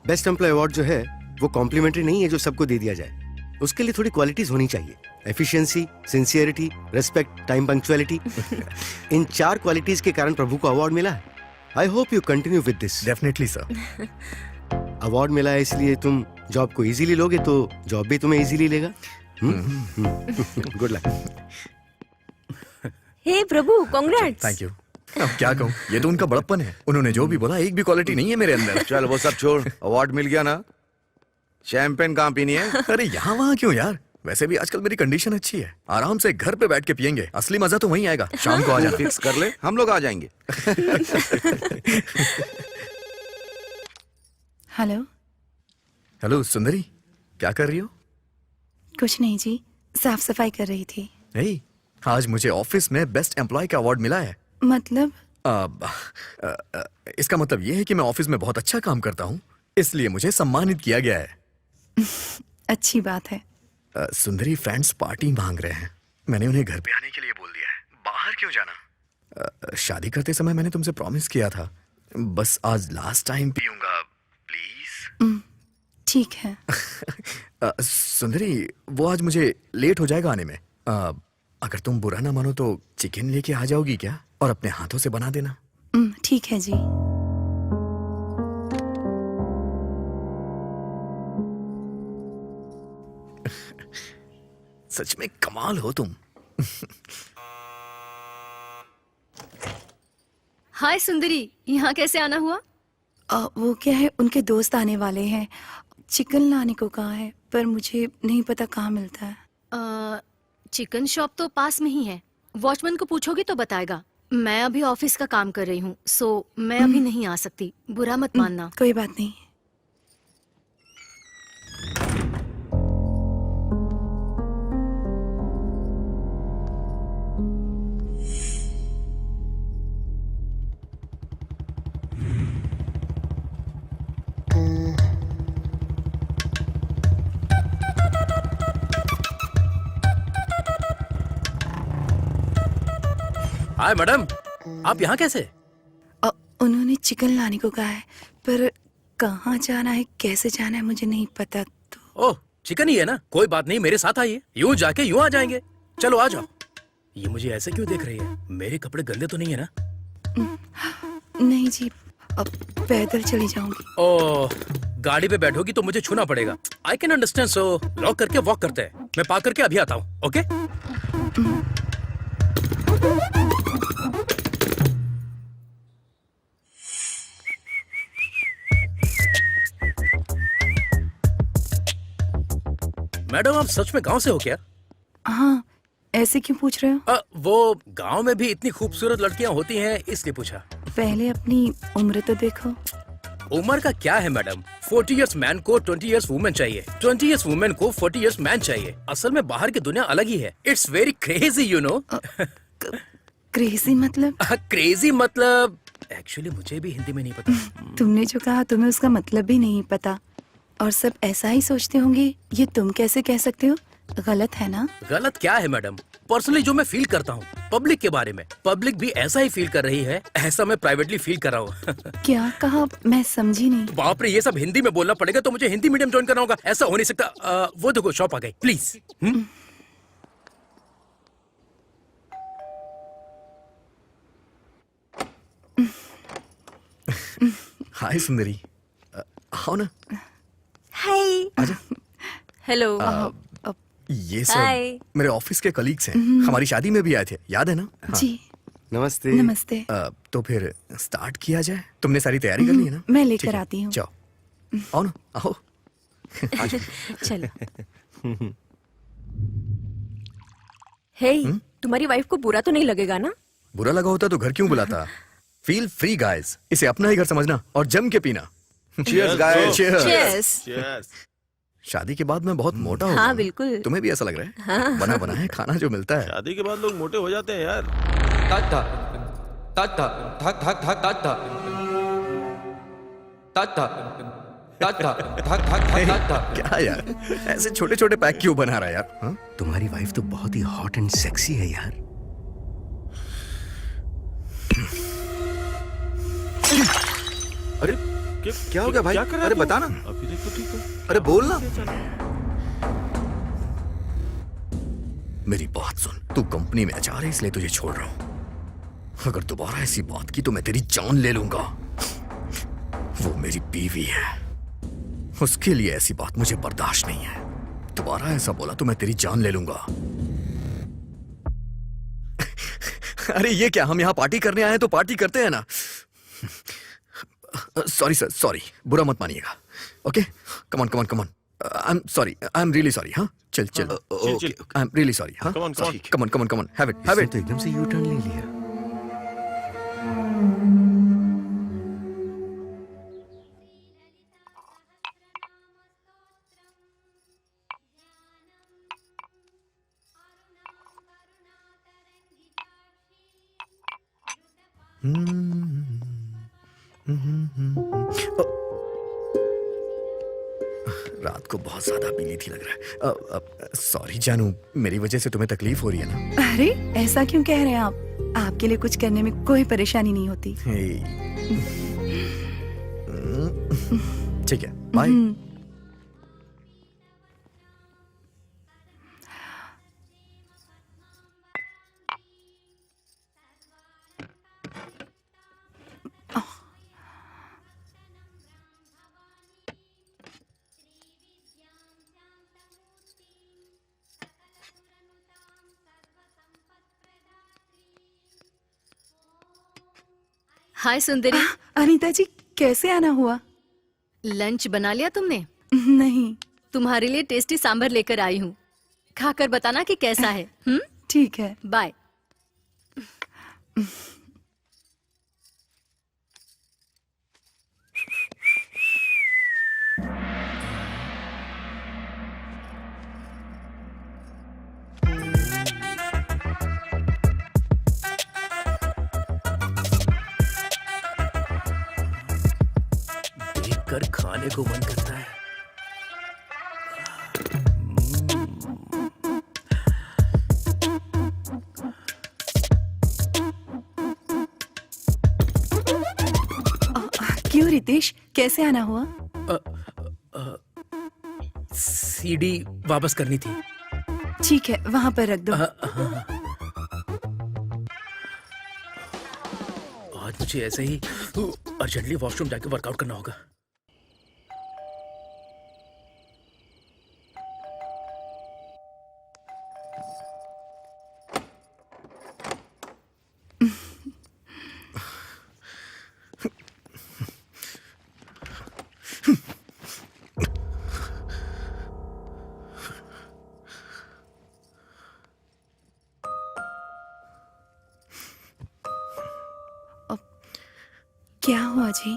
बेस्ट एम्प्लॉय अवार्ड जो है वो कॉम्प्लीमेंट्री नहीं है जो सबको दे दिया जाए। उसके लिए थोड़ी क्वालिटीज होनी चाहिए, efficiency, sincerity, respect, time punctuality. इन 4 क्वालिटीज के कारण प्रभु को अवार्ड मिला है। I hope you continue with this. Definitely sir. Award मिला है इसलिए तुम जॉब को इजीली लोगे तो जॉब भी तुम्हें इजीली लेगा। Good luck. हे प्रभु, कांग्रेट्स। Thank you. अब क्या कहूँ, ये तो उनका बड़प्पन है। उन्होंने जो भी बोला एक भी क्वालिटी नहीं है मेरे अंदर। चल वो सब छोड़, अवार्ड मिल गया ना, शैंपेन कहाँ पीनी है? अरे यहाँ वहाँ क्यों यार, वैसे भी आजकल मेरी कंडीशन अच्छी है, आराम से घर पे बैठ के पियेंगे। असली मजा तो वहीं आएगा। शाम को आ जाना। फिक्स कर ले, हम लोग आ जाएंगे। हेलो। हेलो सुंदरी, क्या कर रही हो? कुछ नहीं जी, साफ सफाई कर रही थी। नहीं, आज मुझे ऑफिस में बेस्ट एम्प्लॉय का अवार्ड मिला है। मतलब? इसका मतलब ये है कि मैं ऑफिस में बहुत अच्छा काम करता हूँ, इसलिए मुझे सम्मानित किया गया है। अच्छी बात है। सुंदरी फ्रेंड्स पार्टी मांग रहे हैं, मैंने उन्हें घर पे आने के लिए बोल दिया है। बाहर क्यों जाना? शादी करते समय मैंने तुमसे प्रॉमिस किया था, बस आज लास्ट टाइम पीऊंगा, प्लीज। ठीक है। सुंदरी, वो आज मुझे लेट हो जाएगा आने में। अगर तुम बुरा ना मानो तो चिकन लेके आ जाओगी क्या, और अपने हाथों से बना देना। ठीक है जी। सच में कमाल हो तुम। हाय सुंदरी, यहाँ कैसे आना हुआ? वो क्या है, उनके दोस्त आने वाले हैं, चिकन लाने को कहा है, पर मुझे नहीं पता कहाँ मिलता है। चिकन शॉप तो पास में ही है, वॉचमैन को पूछोगी तो बताएगा। मैं अभी ऑफिस का काम कर रही हूँ, सो मैं अभी नहीं आ सकती, बुरा मत मानना। कोई बात नहीं। हाय मैडम, आप यहाँ कैसे? उन्होंने चिकन लाने को कहा है, पर कहाँ जाना है, कैसे जाना है, मुझे नहीं पता। तो ओह, चिकन ही है ना, कोई बात नहीं, मेरे साथ आइए, यूं जाके यूं आ जाएंगे। चलो आ जाओ। ये मुझे ऐसे क्यों देख रही है? मेरे कपड़े गंदे तो नहीं है ना? नहीं जी, अब पैदल चली जाऊंगी। ओह, गाड़ी पे बैठोगी तो मुझे छूना पड़ेगा। I can understand, so lock करके वॉक करते हैं। मैं पार्क करके अभी आता हूँ। ओके? मैडम, आप सच में गांव से हो क्या? हाँ, ऐसे क्यों पूछ रहे हो? वो गांव में भी इतनी खूबसूरत लड़कियां होती हैं, इसलिए पूछा। पहले अपनी उम्र तो देखो। उम्र का क्या है मैडम? 40 इयर्स मैन को 20 इयर्स वुमेन चाहिए, 20 इयर्स वुमेन को 40 इयर्स मैन चाहिए। असल में बाहर की दुनिया अलग ही है। It's very crazy, you know. Crazy मतलब? क्रेजी मतलब एक्चुअली मुझे भी हिंदी में नहीं पता। तुमने जो कहा तुम्हें उसका मतलब भी नहीं पता, और सब ऐसा ही सोचते होंगे। ये तुम कैसे कह सकते हो? गलत है ना? गलत क्या है मैडम? पर्सनली जो मैं फील करता हूँ पब्लिक के बारे में, पब्लिक भी ऐसा ही फील कर रही है, ऐसा मैं प्राइवेटली फील कर रहा हूँ। क्या कहा? मैं समझी नहीं। बाप रे, ये सब हिंदी में बोलना पड़ेगा तो मुझे हिंदी मीडियम ज्वाइन करना होगा। ऐसा हो नहीं सकता। वो देखो शॉप आ गई, प्लीज। हाय सुंदरी, आओ ना। हाय। आजा। हेलो। ये हाय। सब मेरे ऑफिस के कलीग्स हैं, हमारी शादी में भी आए थे, याद है ना? हाँ। जी नमस्ते। नमस्ते। तो फिर स्टार्ट किया जाए। तुमने सारी तैयारी कर ली है ना? मैं ठीक लेकर है, आती हूँ। जाओ, आओ ना, आओ। चलो। हे, तुम्हारी वाइफ को बुरा तो नहीं लगेगा ना? बुरा लगा होता तो घर क्यों बुलाता? फील फ्री गाइस, इसे अपना ही घर समझना और जम के पीना। Cheers, guys. Cheers. Cheers. Cheers. शादी के बाद मैं बहुत मोटा हो हाँ, गया हूँ। बिल्कुल। तुम्हें भी ऐसा लग रहा है? बना बना है खाना जो मिलता है। शादी के बाद लोग मोटे हो जाते हैं यार। क्या यार, ऐसे छोटे छोटे पैक क्यों बना रहा है यार? हाँ? तुम्हारी वाइफ तो बहुत ही हॉट एंड सेक्सी है यार। अरे क्या हो गया भाई? क्या कर रहा है अरे तू? बता ना। अभी देखो ठीक है। अरे बोल ना। मेरी बात सुन, तू कंपनी में अचार है इसलिए तुझे छोड़ रहा हूं। अगर दोबारा ऐसी बात की तो मैं तेरी जान ले लूंगा। वो मेरी बीवी है, उसके लिए ऐसी बात मुझे बर्दाश्त नहीं है। दोबारा ऐसा बोला तो मैं तेरी जान ले लूंगा। अरे ये क्या, हम यहाँ पार्टी करने आए हैं तो पार्टी करते हैं ना। सॉरी सर, सॉरी, बुरा मत मानिएगा। Okay, come on come on come on. I am sorry, I am really sorry. हाँ चल चल, chill. I am really sorry. हाँ Come on, come on. Come on come on come on, have it have इसने इट। तो एकदम से यू टर्न ले लिया। रात को बहुत ज्यादा पीली थी लग रहा है। सॉरी जानू, मेरी वजह से तुम्हें तकलीफ हो रही है ना? अरे ऐसा क्यों कह रहे हैं आप? आपके लिए कुछ करने में कोई परेशानी नहीं होती। ठीक है, बाय। हाय सुंदरी, अनीता जी, कैसे आना हुआ? लंच बना लिया तुमने? नहीं। तुम्हारे लिए टेस्टी सांभर लेकर आई हूँ, खाकर बताना कि कैसा है। ठीक है। बाय। देखकर खाने को मन करता है। क्यों रितेश, कैसे आना हुआ? सीडी वापस करनी थी। ठीक है, वहाँ पर रख दो। आज मुझे ऐसे ही अर्जेंटली वॉशरूम जाके वर्कआउट करना होगा। क्या हुआ जी?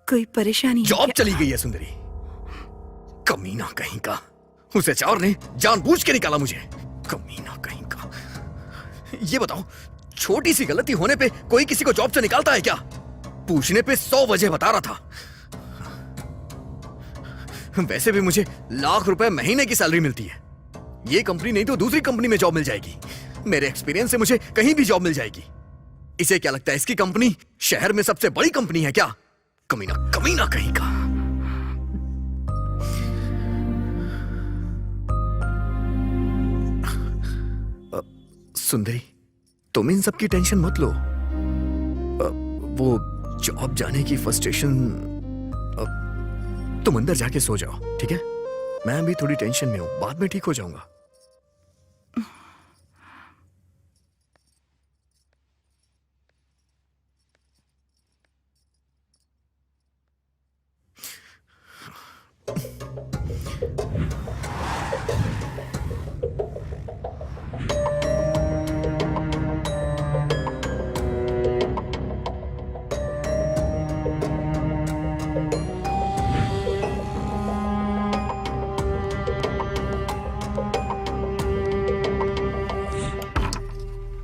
कोई परेशानी है जॉब क्या? चली गई है सुंदरी, कमीना कहीं का। उस एचआर ने जानबूझ के निकाला मुझे, कमीना कहीं का। ये बताओ, छोटी सी गलती होने पे कोई किसी को जॉब से निकालता है क्या? पूछने पे 100 वजह बता रहा था। वैसे भी मुझे लाख रुपए महीने की सैलरी मिलती है। ये कंपनी नहीं तो दूसरी कंपनी में जॉब मिल जाएगी। मेरे एक्सपीरियंस से मुझे कहीं भी जॉब मिल जाएगी। इसे क्या लगता है इसकी कंपनी शहर में सबसे बड़ी कंपनी है क्या? कमीना कमीना कहीं का। सुंदरी, तुम इन सब की टेंशन मत लो। वो जॉब जाने की फ्रस्ट्रेशन, तुम अंदर जाके सो जाओ, ठीक है? मैं अभी थोड़ी टेंशन में हूं, बाद में ठीक हो जाऊंगा।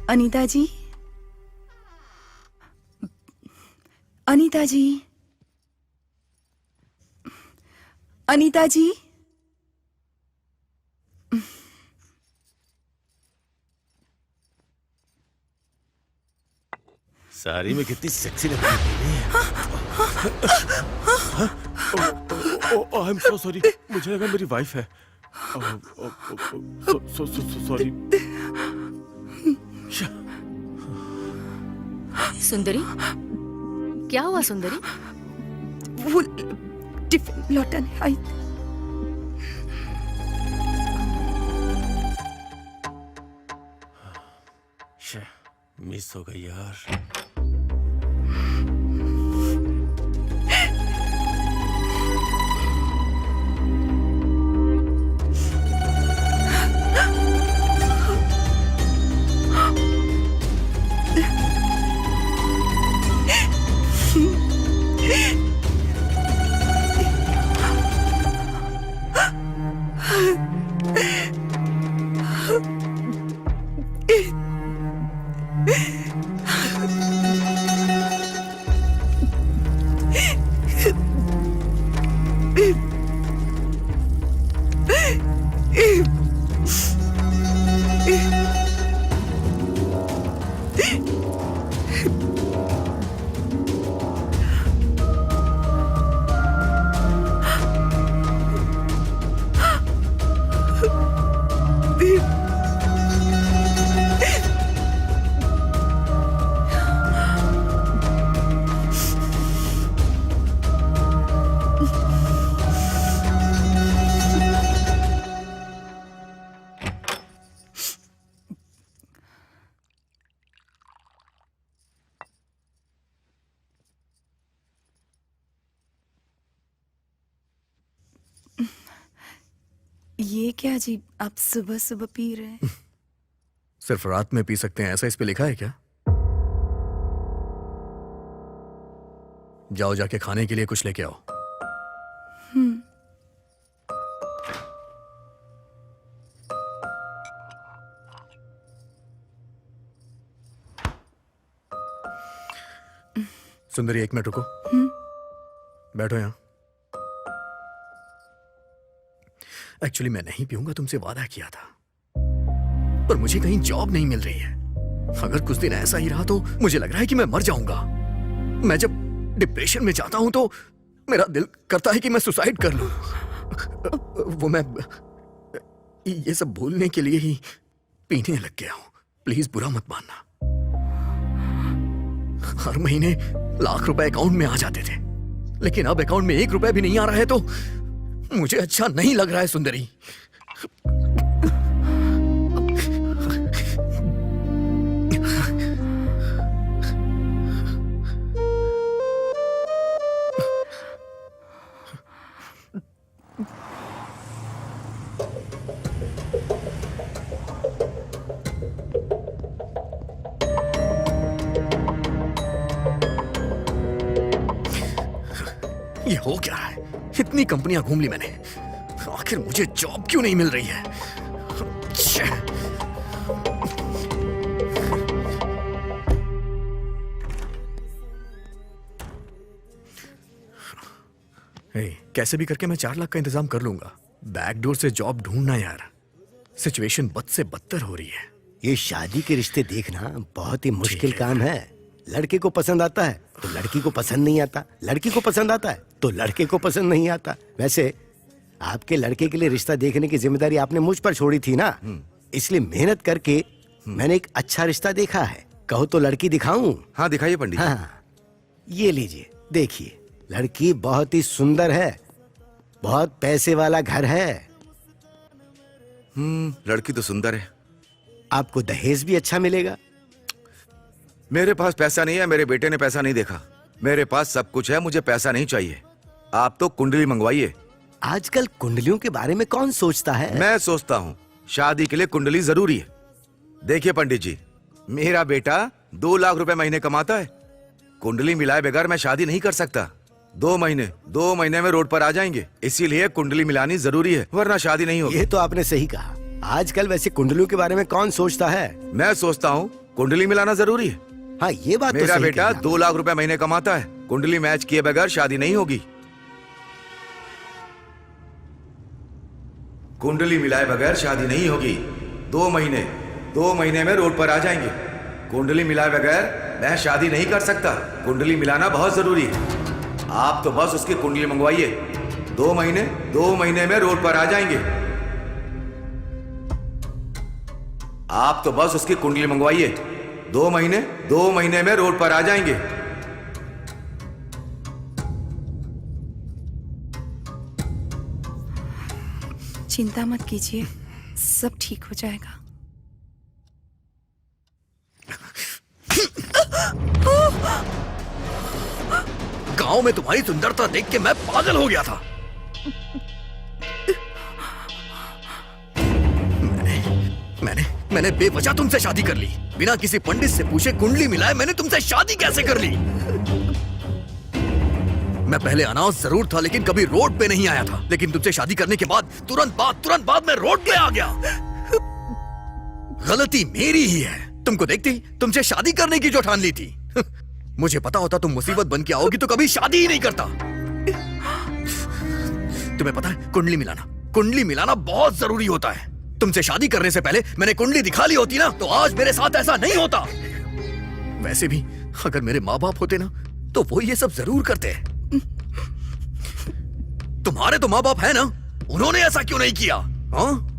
अनीता जी, अनीता जी, अनीता जी। साड़ी में कितनी सेक्सी लग रही है। आई एम सो सॉरी, मुझे लगा मेरी वाइफ है। सॉरी। सुंदरी, क्या हुआ सुंदरी? वो टिफिन लौटाने आई। मिस हो गई यार। ये क्या जी, आप सुबह सुबह पी रहे हैं? सिर्फ रात में पी सकते हैं ऐसा इस पे लिखा है क्या? जाओ जाके खाने के लिए कुछ लेके आओ। सुंदरी, 1 मिनट रुको। बैठो यहां। एक्चुअली मैं नहीं पीऊंगा, तुमसे वादा किया था, पर मुझे कहीं जॉब नहीं मिल रही है। अगर कुछ दिन ऐसा ही रहा तो मुझे लग रहा है कि मैं मर जाऊंगा। मैं जब डिप्रेशन में जाता हूं तो मेरा दिल करता है कि मैं सुसाइड कर लूं। वो मैं ये सब भूलने के लिए ही पीने लग गया हूं। प्लीज बुरा मत मानना। हर महीने लाख रुपए अकाउंट में आ जाते थे, लेकिन अब अकाउंट में 1 रुपया भी नहीं आ रहा है तो मुझे अच्छा नहीं लग रहा है सुंदरी। ये हो क्या है? इतनी कंपनियां घूम ली मैंने, आखिर मुझे जॉब क्यों नहीं मिल रही है? कैसे भी करके मैं 4 लाख का इंतजाम कर लूंगा। बैकडोर से जॉब ढूंढना यार, सिचुएशन बद से बदतर हो रही है। ये शादी के रिश्ते देखना बहुत ही मुश्किल काम है। लड़के को पसंद आता है तो लड़की को पसंद नहीं आता, लड़की को पसंद आता है तो लड़के को पसंद नहीं आता। वैसे आपके लड़के के लिए रिश्ता देखने की जिम्मेदारी आपने मुझ पर छोड़ी थी ना, इसलिए मेहनत करके मैंने एक अच्छा रिश्ता देखा है। कहो तो लड़की दिखाऊं? हाँ दिखाइए पंडित जी। हाँ, ये लीजिए, देखिए। लड़की बहुत ही सुंदर है, बहुत पैसे वाला घर है। लड़की तो सुंदर है। आपको दहेज भी अच्छा मिलेगा। मेरे पास पैसा नहीं है, मेरे बेटे ने पैसा नहीं देखा। मेरे पास सब कुछ है, मुझे पैसा नहीं चाहिए। आप तो कुंडली मंगवाइए। आजकल कुंडलियों के बारे में कौन सोचता है? मैं सोचता हूँ शादी के लिए कुंडली जरूरी है। देखिए पंडित जी, मेरा बेटा 2 लाख रुपए महीने कमाता है। कुंडली मिलाए बगैर मैं शादी नहीं कर सकता। 2 महीने में रोड पर आ जाएंगे, इसीलिए कुंडली मिलानी जरूरी है, वरना शादी नहीं होगी। ये तो आपने सही कहा। आजकल वैसे कुंडलियों के बारे में कौन सोचता है? मैं सोचता हूँ कुंडली मिलाना जरूरी है। हाँ, ये बात मेरा तो सही बेटा कही 2 लाख रुपए महीने कमाता है। कुंडली मैच किए बगैर शादी नहीं होगी। कुंडली मिलाए बगैर शादी नहीं होगी। 2 महीने में रोड पर आ जाएंगे। कुंडली मिलाए बगैर मैं शादी नहीं कर सकता। कुंडली मिलाना बहुत जरूरी है। आप तो बस उसकी कुंडली मंगवाइए। 2 महीने में रोड पर आ जाएंगे। आप तो बस उसकी कुंडली मंगवाइए। 2 महीने में रोड पर आ जाएंगे। चिंता मत कीजिए, सब ठीक हो जाएगा। गांव में तुम्हारी सुंदरता देख के मैं पागल हो गया था। मैंने बेवजह तुमसे शादी कर ली, बिना किसी पंडित से पूछे कुंडली मिलाए मैंने तुमसे शादी कैसे कर ली? मैं पहले अनाउंस जरूर था, लेकिन कभी रोड पे नहीं आया था। लेकिन तुमसे शादी करने के बाद तुरंत बाद मैं रोड पे आ गया। गलती मेरी ही है। तुमको देखती तुमसे शादी करने की जो ठान ली थी। मुझे पता होता तुम मुसीबत बन के आओगी तो कभी शादी ही नहीं करता। तुम्हें पता है कुंडली मिलाना बहुत जरूरी होता है। तुमसे शादी करने से पहले मैंने कुंडली दिखा ली होती ना, तो आज मेरे साथ ऐसा नहीं होता। वैसे भी अगर मेरे माँ बाप होते ना, तो वो ये सब जरूर करते। तुम्हारे तो माँ बाप है ना, उन्होंने ऐसा क्यों नहीं किया? हाँ?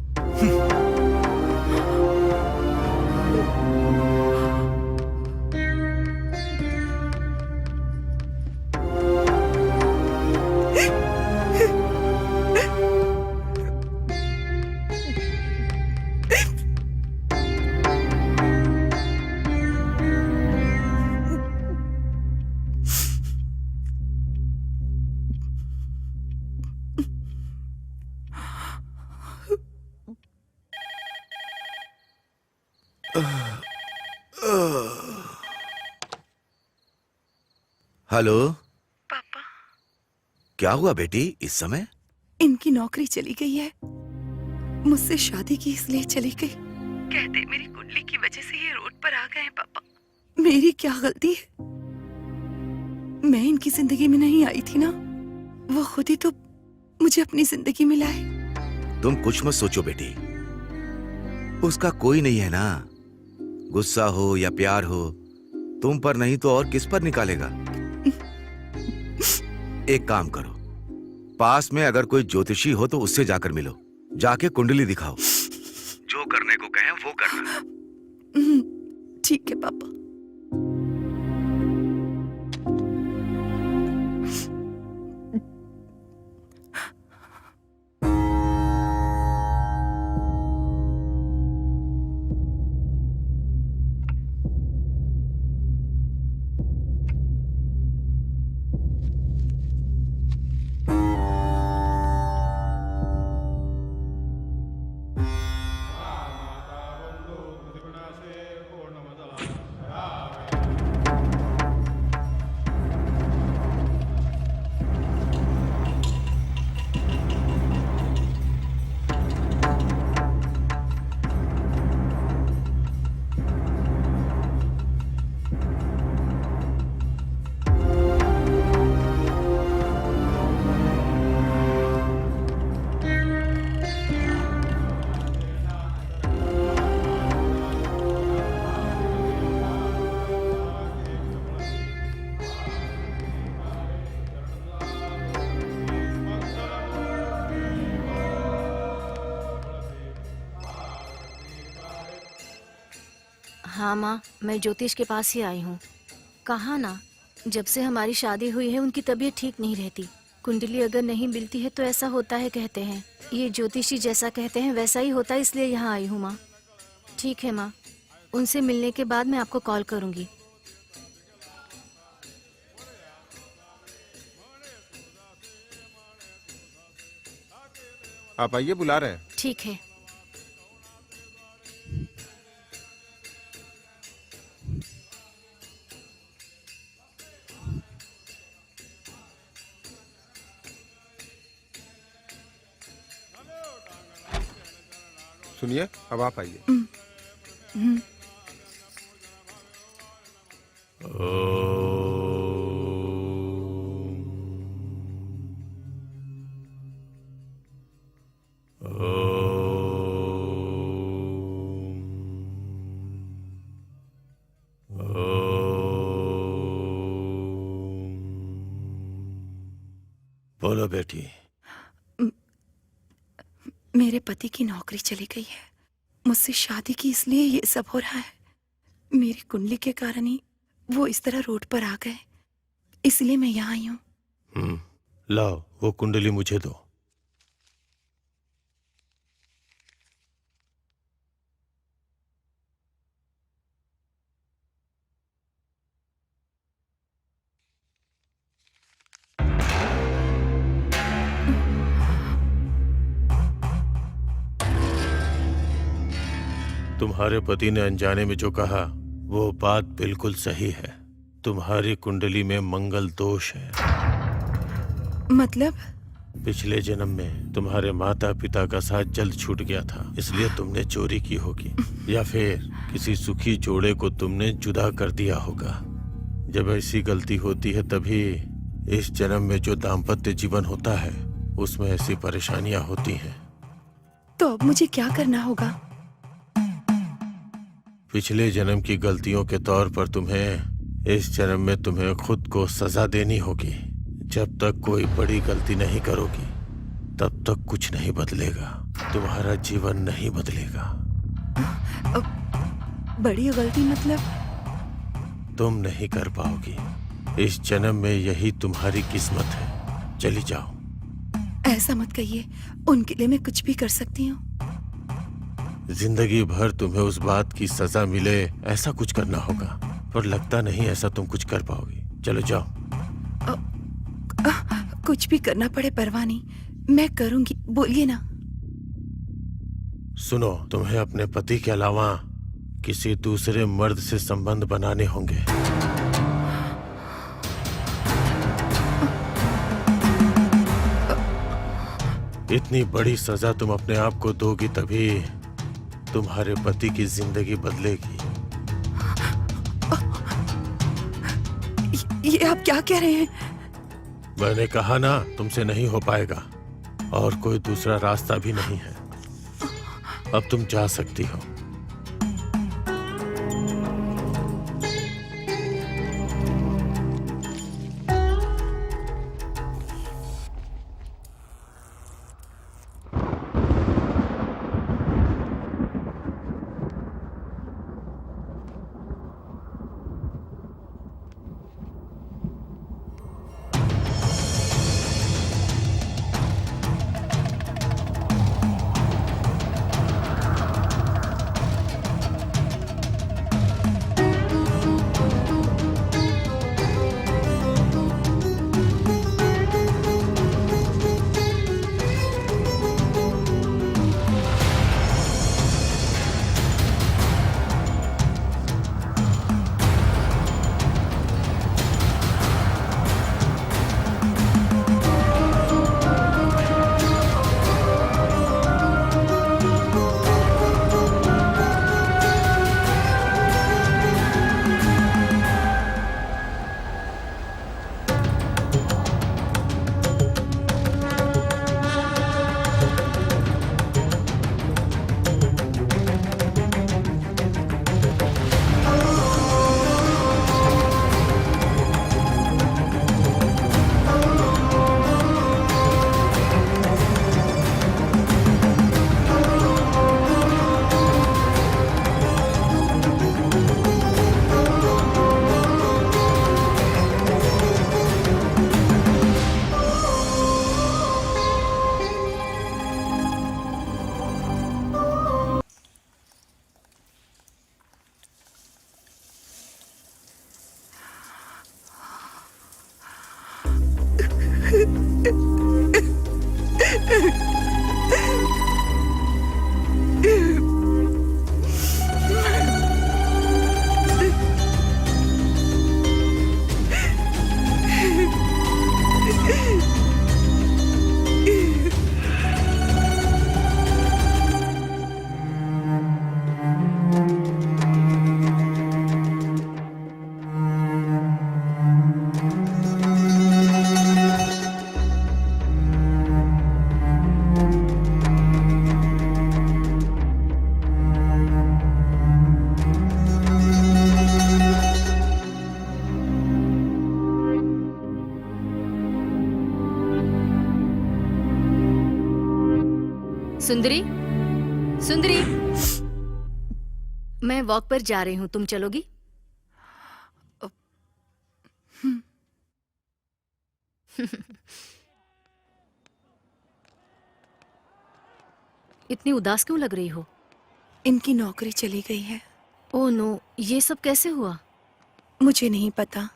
हेलो पापा, क्या हुआ बेटी इस समय? इनकी नौकरी चली गई है। मुझसे शादी की इसलिए चली गई। कहते मेरी कुंडली की वजह से ये रोड पर आ गए हैं। पापा, मेरी क्या गलती है? मैं इनकी जिंदगी में नहीं आई थी ना, वो खुद ही तो मुझे अपनी जिंदगी में लाए। तुम कुछ मत सोचो बेटी, उसका कोई नहीं है ना। गुस्सा हो या प्यार हो, तुम पर नहीं तो और किस पर निकालेगा? एक काम करो, पास में अगर कोई ज्योतिषी हो तो उससे जाकर मिलो, जाके कुंडली दिखाओ। जो करने को कहें वो करना। ठीक है पापा। हाँ माँ, मैं ज्योतिष के पास ही आई हूँ। कहा ना, जब से हमारी शादी हुई है उनकी तबीयत ठीक नहीं रहती। कुंडली अगर नहीं मिलती है तो ऐसा होता है कहते हैं। ये ज्योतिषी जैसा कहते हैं वैसा ही होता है, इसलिए यहाँ आई हूँ माँ। ठीक है माँ, उनसे मिलने के बाद मैं आपको कॉल करूँगी। आप आइए, बुला रहे हैं। ठीक है। सुनिए, अब आप आइए। बोलो बेटी। मेरे पति की नौकरी चली गई है, मुझसे शादी की, इसलिए ये सब हो रहा है। मेरी कुंडली के कारण ही वो इस तरह रोड पर आ गए, इसलिए मैं यहाँ आई हूँ। लाओ, वो कुंडली मुझे दो। तुम्हारे पति ने अनजाने में जो कहा वो बात बिल्कुल सही है। तुम्हारी कुंडली में मंगल दोष है। मतलब? पिछले जन्म में तुम्हारे माता पिता का साथ जल्द छूट गया था, इसलिए तुमने चोरी की होगी, या फिर किसी सुखी जोड़े को तुमने जुदा कर दिया होगा। जब ऐसी गलती होती है तभी इस जन्म में जो दाम्पत्य जीवन होता है उसमें ऐसी परेशानियां होती हैं। तो अब मुझे क्या करना होगा? पिछले जन्म की गलतियों के तौर पर तुम्हें इस जन्म में तुम्हें खुद को सजा देनी होगी। जब तक कोई बड़ी गलती नहीं करोगी तब तक कुछ नहीं बदलेगा, तुम्हारा जीवन नहीं बदलेगा। बड़ी गलती मतलब? तुम नहीं कर पाओगी। इस जन्म में यही तुम्हारी किस्मत है। चली जाओ। ऐसा मत कहिए, उनके लिए मैं कुछ भी कर सकती हूँ। जिंदगी भर तुम्हें उस बात की सजा मिले ऐसा कुछ करना होगा, पर लगता नहीं ऐसा तुम कुछ कर पाओगी। चलो जाओ। कुछ भी करना पड़े परवाह नहीं, मैं करूंगी, बोलिए ना। सुनो, तुम्हें अपने पति के अलावा किसी दूसरे मर्द से संबंध बनाने होंगे। इतनी बड़ी सजा तुम अपने आप को दोगी तभी तुम्हारे पति की जिंदगी बदलेगी। ये आप क्या कह रहे हैं? मैंने कहा ना, तुमसे नहीं हो पाएगा और कोई दूसरा रास्ता भी नहीं है। अब तुम जा सकती हो। सुंदरी, सुंदरी, मैं वॉक पर जा रही हूँ, तुम चलोगी? इतनी उदास क्यों लग रही हो? इनकी नौकरी चली गई है। ओह नो, ये सब कैसे हुआ? मुझे नहीं पता।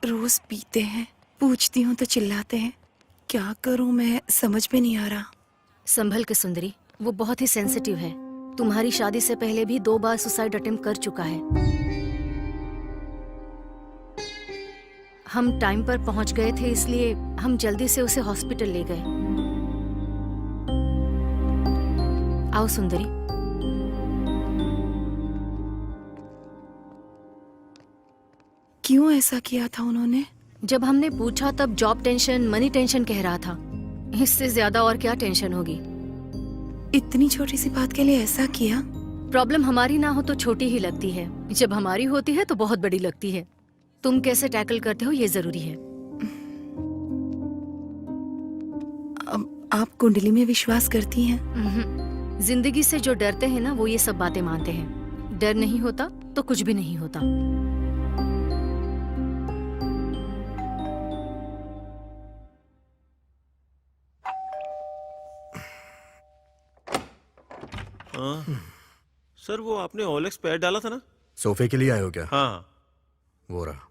रोज पीते हैं, पूछती हूँ तो चिल्लाते हैं। क्या करूँ मैं समझ में नहीं आ रहा। संभल के सुंदरी, वो बहुत ही सेंसिटिव है। तुम्हारी शादी से पहले भी 2 बार सुसाइड अटेम्प्ट कर चुका है। हम टाइम पर पहुंच गए थे, इसलिए हम जल्दी से उसे हॉस्पिटल ले गए। आओ सुंदरी। क्यों ऐसा किया था उन्होंने? जब हमने पूछा तब जॉब टेंशन, मनी टेंशन कह रहा था। इससे ज्यादा और क्या टेंशन होगी? इतनी छोटी सी बात के लिए ऐसा किया? प्रॉब्लम हमारी ना हो तो छोटी ही लगती है, जब हमारी होती है तो बहुत बड़ी लगती है। तुम कैसे टैकल करते हो ये जरूरी है। आप कुंडली में विश्वास करती हैं? जिंदगी से जो डरते हैं ना, वो ये सब बातें मानते हैं। डर नहीं होता तो कुछ भी नहीं होता। सर वो आपने ओलेक्स पैड डाला था ना? सोफे के लिए आए हो क्या? हाँ। वो रहा।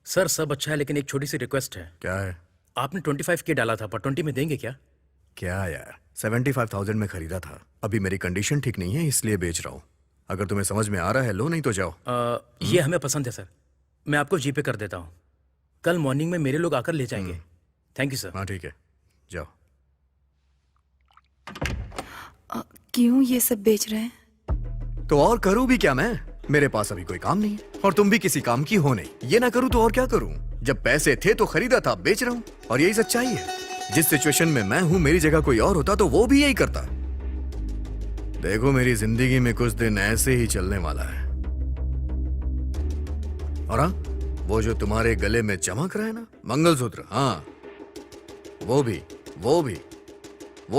सर सब अच्छा है, लेकिन एक छोटी सी रिक्वेस्ट है। क्या है? आपने 25K डाला था, पर 20 में देंगे क्या? क्या यार, 75,000 में खरीदा था। अभी मेरी कंडीशन ठीक नहीं है, इसलिए बेच रहा हूँ। अगर तुम्हें समझ में आ रहा है लो, नहीं तो जाओ। ये हमें पसंद है सर, मैं आपको जीपे कर देता हूँ। कल मॉर्निंग में मेरे लोग आकर ले जाएंगे। Thank you sir. हाँ ठीक है, जाओ। क्यों ये सब बेच रहे हैं? तो और करूँ भी क्या मैं? मेरे पास अभी कोई काम नहीं है और तुम भी किसी काम की हो नहीं। ये ना करूँ तो और क्या करूँ? जब पैसे थे तो खरीदा था, बेच रहा हूँ और यही सच्चाई है। जिस सिचुएशन में मैं हूं, मेरी जगह कोई और होता तो वो भी यही करता। देखो मेरी जिंदगी में कुछ दिन ऐसे ही चलने वाला है। और हाँ, वो जो तुम्हारे गले में चमक रहा है ना, मंगलसूत्र, हाँ वो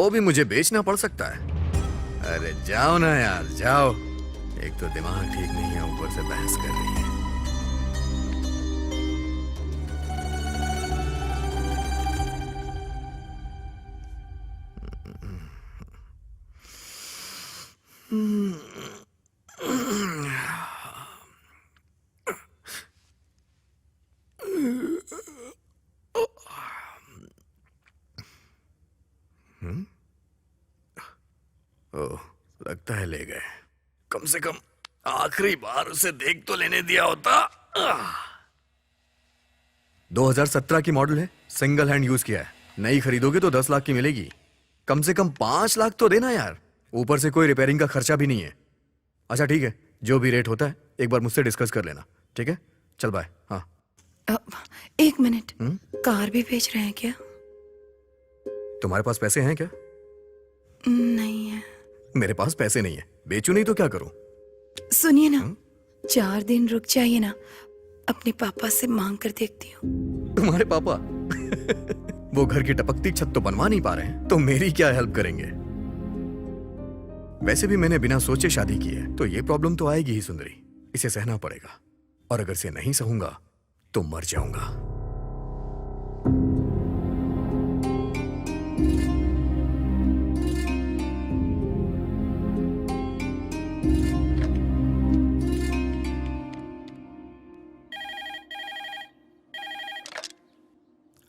भी मुझे बेचना पड़ सकता है। अरे जाओ ना यार, जाओ। एक तो दिमाग ठीक नहीं है, ऊपर से बहस कर रही है। ओह, लगता है ले गए। कम से कम आखिरी बार उसे देख तो लेने दिया होता। 2017 की मॉडल है, सिंगल हैंड यूज किया है। नई खरीदोगे तो 10 लाख की मिलेगी। कम से कम 5 लाख तो देना यार। ऊपर से कोई रिपेयरिंग का खर्चा भी नहीं है। अच्छा ठीक है, जो भी रेट होता है एक बार मुझसे डिस्कस कर लेना, ठीक है? चल बाय। हाँ 1 मिनट, कार भी बेच रहे हैं क्या? तुम्हारे पास पैसे हैं क्या? नहीं है। मेरे पास पैसे नहीं है, बेचूं नहीं तो क्या करूं? सुनिए ना, 4 दिन रुक जाइए ना, अपने पापा से मांग कर देखती हूँ। तुम्हारे पापा? वो घर की टपकती छत तो बनवा नहीं पा रहे हैं, तो मेरी क्या हेल्प करेंगे? वैसे भी मैंने बिना सोचे शादी की है, तो ये प्रॉब्लम तो आएगी ही सुंदरी। इसे सहना पड़ेगा, और अगर से नहीं सहूंगा तो मर जाऊंगा।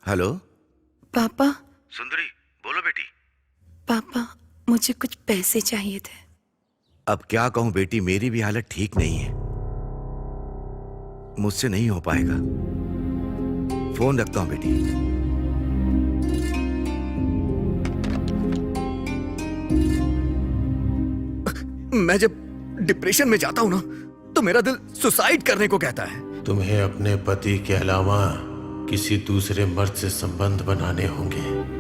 हेलो पापा, सुंदरी, बोलो बेटी। पापा मुझे कुछ पैसे चाहिए थे। अब क्या कहूं बेटी, मेरी भी हालत ठीक नहीं है, मुझसे नहीं हो पाएगा। फोन रखता हूं बेटी। मैं जब डिप्रेशन में जाता हूं ना, तो मेरा दिल सुसाइड करने को कहता है। तुम्हें अपने पति के अलावा किसी दूसरे मर्द से संबंध बनाने होंगे।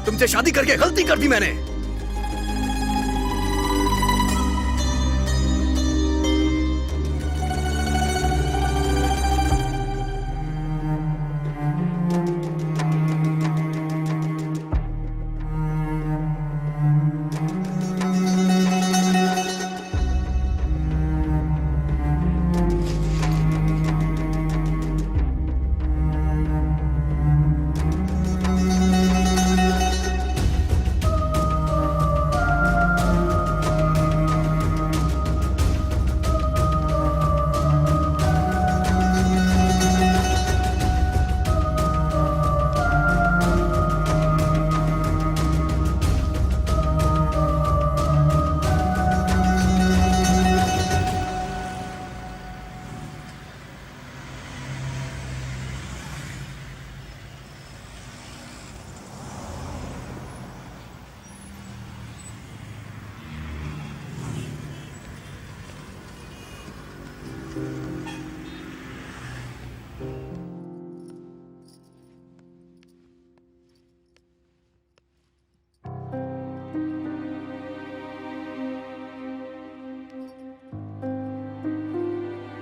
तुमसे शादी करके गलती कर दी मैंने।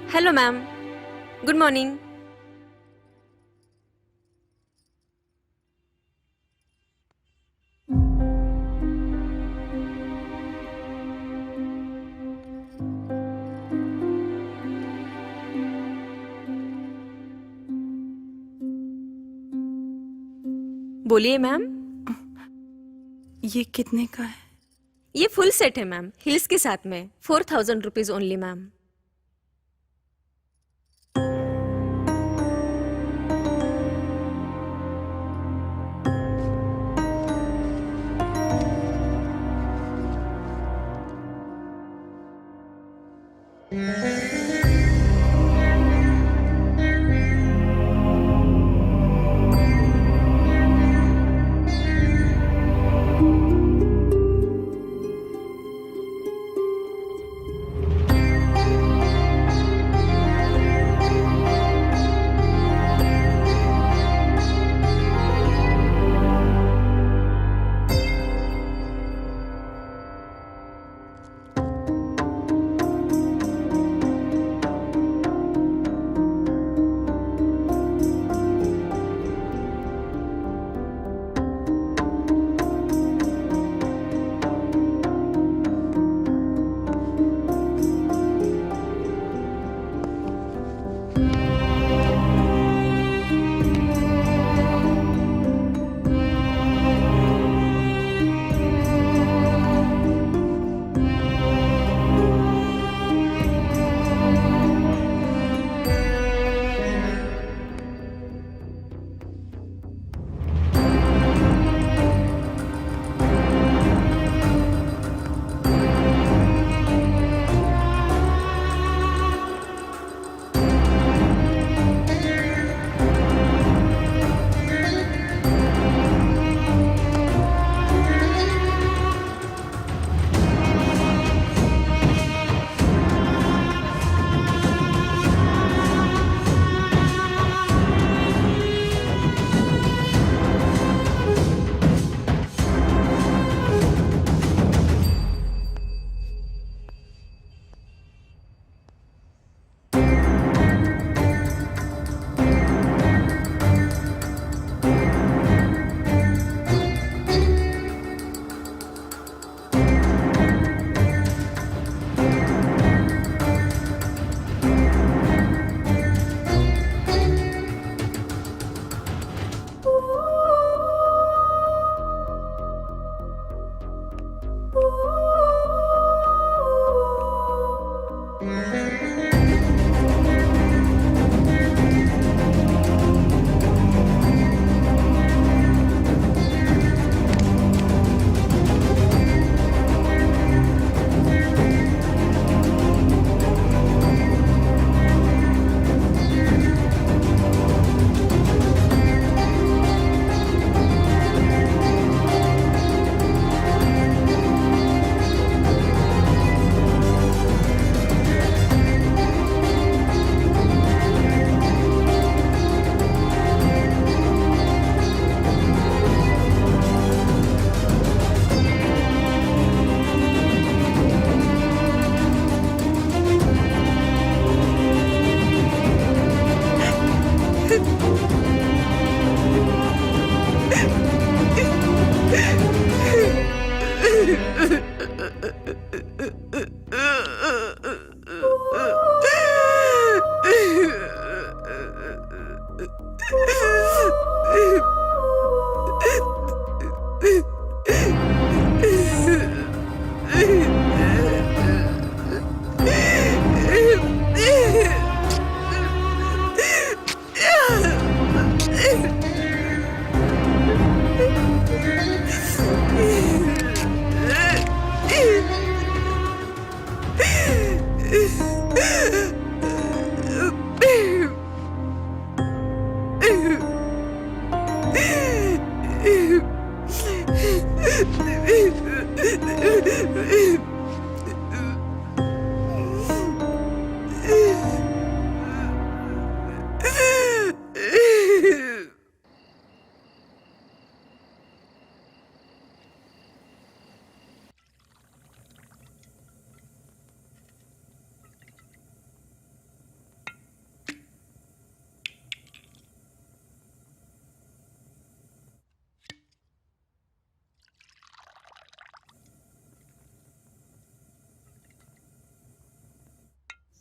Hello ma'am, good morning. बोलिए मैम। ये कितने का है? ये फुल सेट है मैम, हिल्स के साथ में। 4000 रुपीज ओनली मैम।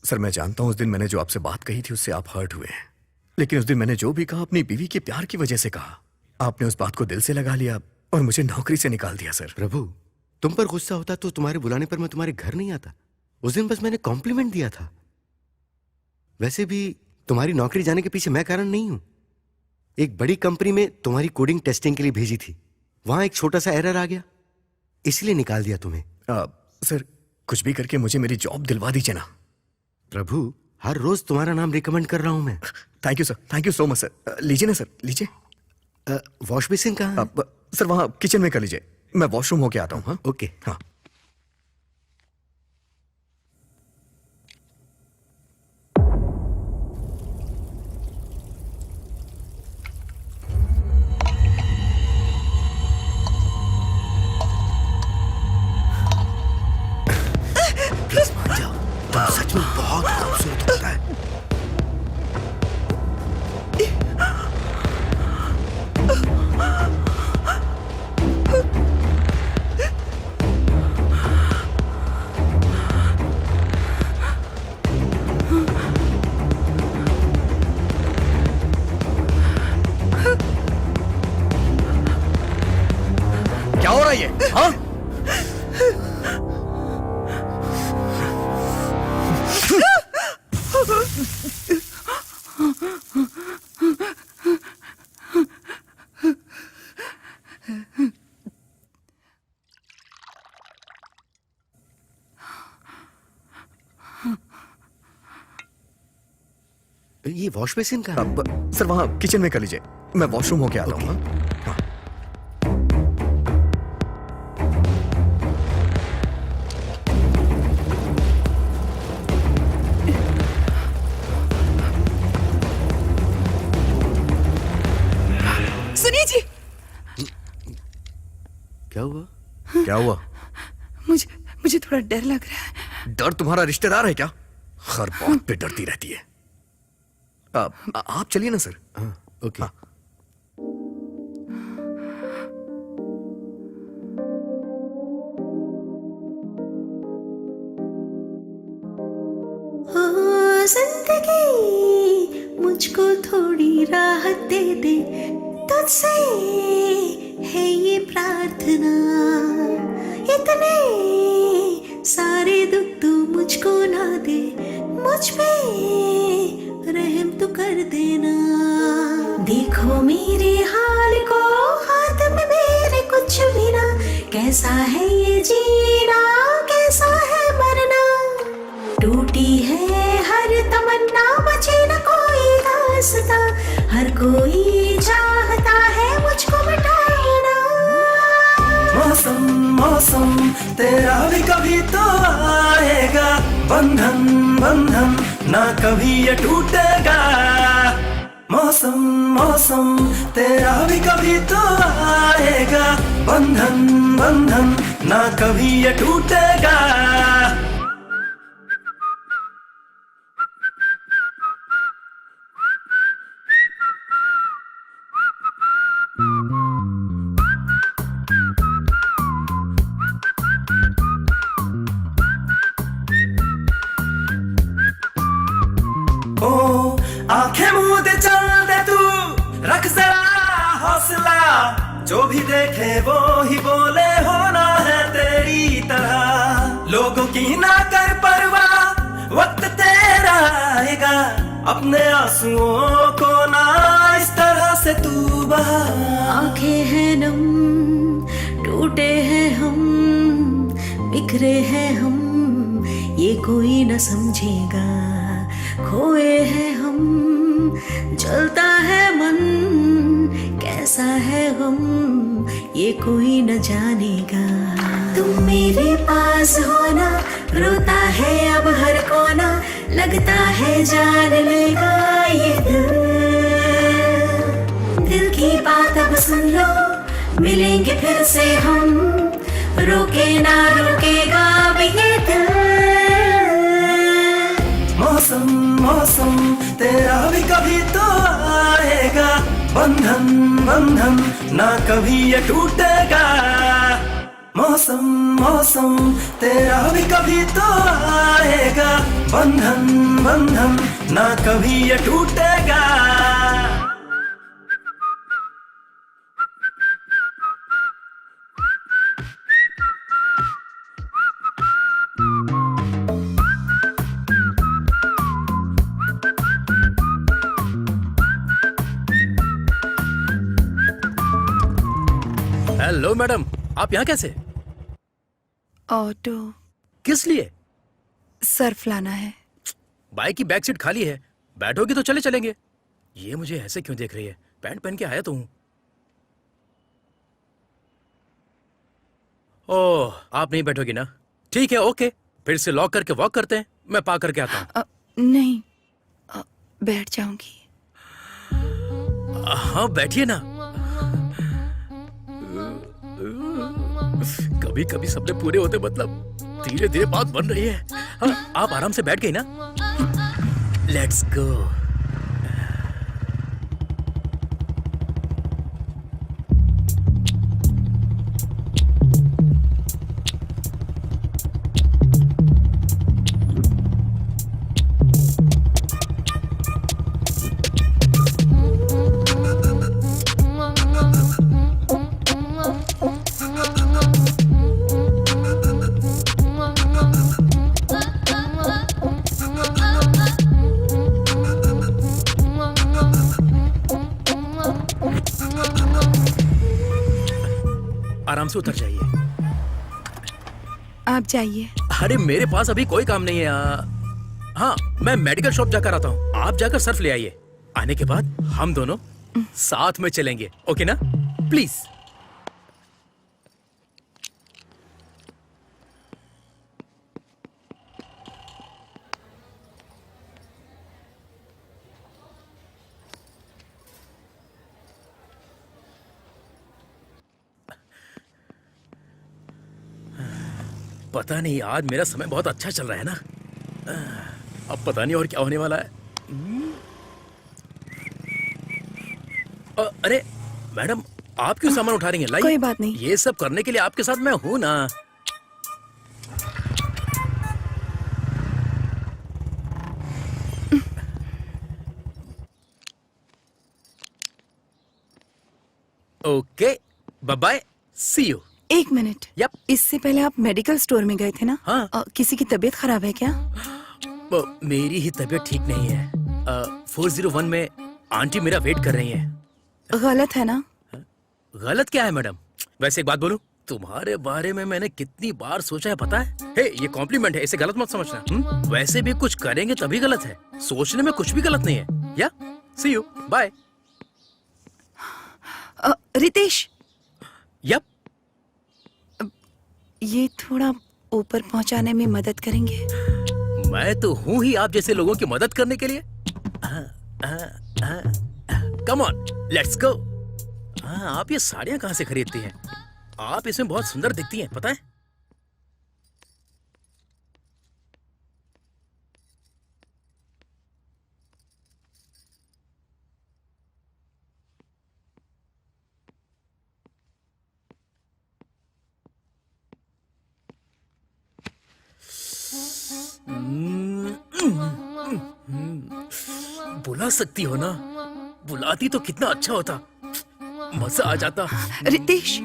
सर, मैं जानता हूं उस दिन मैंने जो आपसे बात कही थी उससे आप हर्ट हुए हैं, लेकिन उस दिन मैंने जो भी कहा अपनी बीवी के प्यार की वजह से कहा। आपने उस बात को दिल से लगा लिया और मुझे नौकरी से निकाल दिया। सर, प्रभु, तुम पर गुस्सा होता तो तुम्हारे बुलाने पर मैं तुम्हारे घर नहीं आता। उस दिन बस मैंने कॉम्प्लीमेंट दिया था। वैसे भी तुम्हारी नौकरी जाने के पीछे मैं कारण नहीं हूं। एक बड़ी कंपनी में तुम्हारी कोडिंग टेस्टिंग के लिए भेजी थी, वहां एक छोटा सा एरर आ गया, इसलिए निकाल दिया तुम्हें। सर, कुछ भी करके मुझे मेरी जॉब दिलवा दीजिए ना। प्रभु, हर रोज तुम्हारा नाम रिकमेंड कर रहा हूं मैं। Thank you sir, thank you so much sir. लीजिए ना सर, लीजिए। वॉश बेसिन कहाँ है? सर, वहां किचन में कर लीजिए, मैं वॉशरूम होके आता हूँ। हाँ, ओके। हाँ। प्लीज मान जाओ, तुम सच में बहुत खूबसूरत होता है। क्या हो रहा है ये? हाँ? ये वॉश बेसिन का है? सर, वहां किचन में कर लीजिए, मैं वॉशरूम होके आता हूँ। हाँ। सुनिए जी, क्या हुआ? क्या हुआ? मुझे थोड़ा डर लग रहा है। डर तुम्हारा रिश्तेदार है क्या? हर बात पे डरती रहती है। आप चलिए ना सर। हाँ, ओके। हाँ। जिंदगी मुझको थोड़ी राहत दे दे, तुझसे है ये प्रार्थना। इतने सारे दुख तू मुझको ना दे, मुझ पे रहम तो कर देना। देखो मेरे हाल को, हाथ में मेरे कुछ भी ना। कैसा है ये जीना, कैसा है मरना। टूटी है हर तमन्ना, बचे न कोई दास्तां। हर कोई चाहता है मुझको मिटाना। मौसम मौसम तेरा भी कभी तो आएगा, बंधन बंधन ना कभी ये टूटेगा। मौसम मौसम तेरा भी कभी तो आएगा, बंधन बंधन ना कभी ये टूटेगा। आंखें मूंद चल दे तू, रख जरा हौसला। जो भी देखे वो ही बोले, होना है तेरी तरह। लोगों की ना कर परवाह, वक्त तेरा आएगा। अपने आंसुओं को ना इस तरह से तू बहा। आंखें हैं नम, टूटे हैं हम, बिखरे हैं हम, ये कोई न समझेगा। खोए हैं हम, जलता है मन, कैसा है हम, ये कोई न जानेगा। तुम मेरे पास होना, रोता है अब हर कोना, लगता है जान लेगा ये दिल की बात अब सुन लो, मिलेंगे फिर से हम, रोके ना रोकेगा अब ये दिल। मौसम मौसम तेरा भी कभी तो आएगा, बंधन बंधन ना कभी ये टूटेगा। मौसम मौसम तेरा भी कभी तो आएगा, बंधन बंधन ना कभी ये टूटेगा। हेलो मैडम, आप यहाँ कैसे? ऑटो किस लिए? सर्फ लाना है। बाइक की बैक सीट खाली है, बैठोगी तो चले चलेंगे। ये मुझे ऐसे क्यों देख रही है? पैंट पहन के आया तो हूँ। ओह, आप नहीं बैठोगी ना? ठीक है, ओके, फिर से लॉक करके वॉक करते हैं। मैं पा करके आता हूँ। नहीं, बैठ जाऊंगी। हाँ बैठिए ना। कभी कभी सपने पूरे होते, मतलब धीरे धीरे बात बन रही है। हाँ, आप आराम से बैठ गई ना? Let's go. आराम से उतर जाइए। आप जाइए। अरे मेरे पास अभी कोई काम नहीं है। हाँ, मैं मेडिकल शॉप जाकर आता हूँ। आप जाकर सर्फ ले आइए। आने के बाद हम दोनों साथ में चलेंगे, ओके ना? प्लीज। पता नहीं, आज मेरा समय बहुत अच्छा चल रहा है ना। अब पता नहीं और क्या होने वाला है। अरे मैडम, आप क्यों सामान उठा रही हैं? लाइए। कोई बात नहीं। ये सब करने के लिए आपके साथ मैं हूं ना। Okay, bye bye, see you. एक मिनट। यप। इससे पहले आप मेडिकल स्टोर में गए थे ना? हाँ। किसी की तबीयत खराब है क्या? मेरी ही तबीयत ठीक नहीं है। 401 में आंटी मेरा वेट कर रही हैं। गलत है ना? गलत क्या है मैडम? वैसे एक बात बोलूं, तुम्हारे बारे में मैंने कितनी बार सोचा है पता है? हे, ये कॉम्प्लीमेंट है, इसे गलत मत समझना। वैसे भी कुछ करेंगे तभी गलत है, सोचने में कुछ भी गलत नहीं है। या सी यू, बाय। रितेश, यप। ये थोड़ा ऊपर पहुंचाने में मदद करेंगे? मैं तो हूं ही आप जैसे लोगों की मदद करने के लिए। Come on, let's go. आप ये साड़ियां कहां से खरीदती हैं? आप इसमें बहुत सुंदर दिखती हैं, पता है? बुला सकती हो ना? बुलाती तो कितना अच्छा होता, मजा आ जाता। रितेश।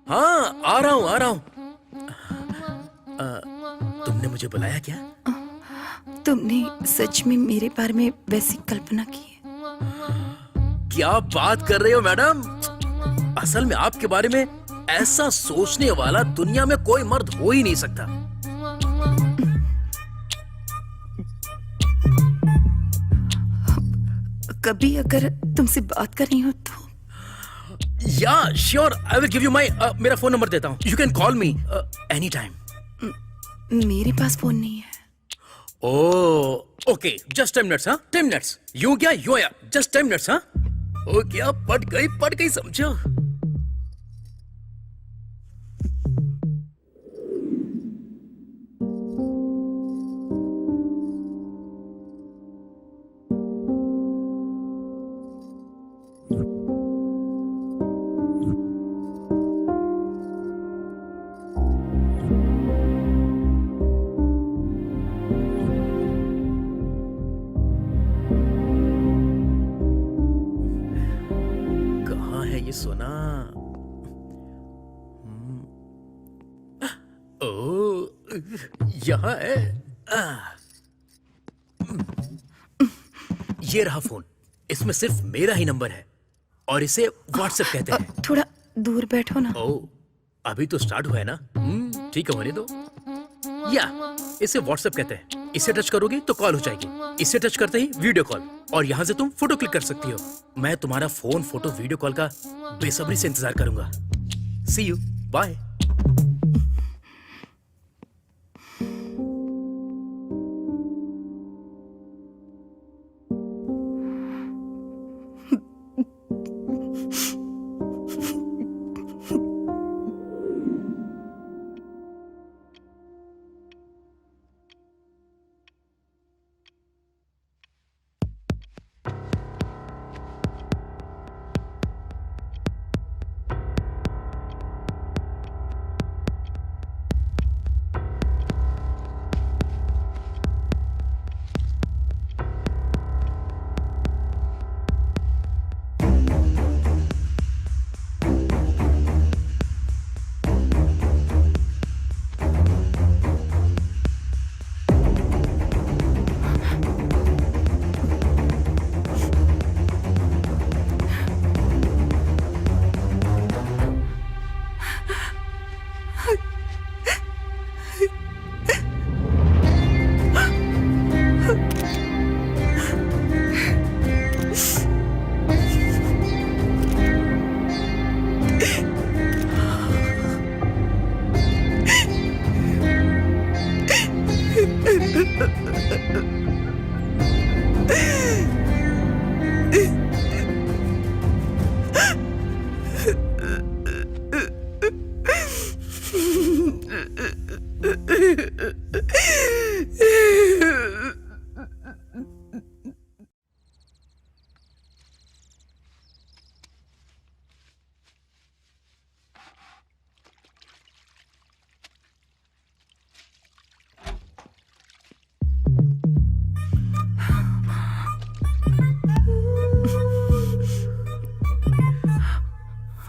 हाँ, आ रहा हूँ, आ रहा हूँ। तुमने मुझे बुलाया क्या? तुमने सच में मेरे बारे में वैसी कल्पना की है? क्या बात कर रहे हो मैडम? असल में आपके बारे में ऐसा सोचने वाला दुनिया में कोई मर्द हो ही नहीं सकता। कभी अगर तुमसे बात करनी हो तो? या sure, I will give you माई मेरा फोन नंबर देता हूँ. You can call me any time. मेरे पास फोन नहीं है. Okay, just 10 minutes. हाँ, 10 मिनट्स. यूं क्या यूं या जस्ट 10 मिनट्स. हाँ, ओ क्या पट गई समझो. ये सोना. ओ, यहाँ है. ये रहा फोन. इसमें सिर्फ मेरा ही नंबर है और इसे व्हाट्सएप कहते हैं. थोड़ा दूर बैठो ना. ओ, अभी तो स्टार्ट हुआ है ना. ठीक है, होने दो. या इसे व्हाट्सएप कहते हैं. इसे टच करोगी तो कॉल हो जाएगी. इसे टच करते ही वीडियो कॉल, और यहाँ से तुम फोटो क्लिक कर सकती हो. मैं तुम्हारा फोन, फोटो, वीडियो कॉल का बेसब्री से इंतजार करूंगा. सी यू, बाय.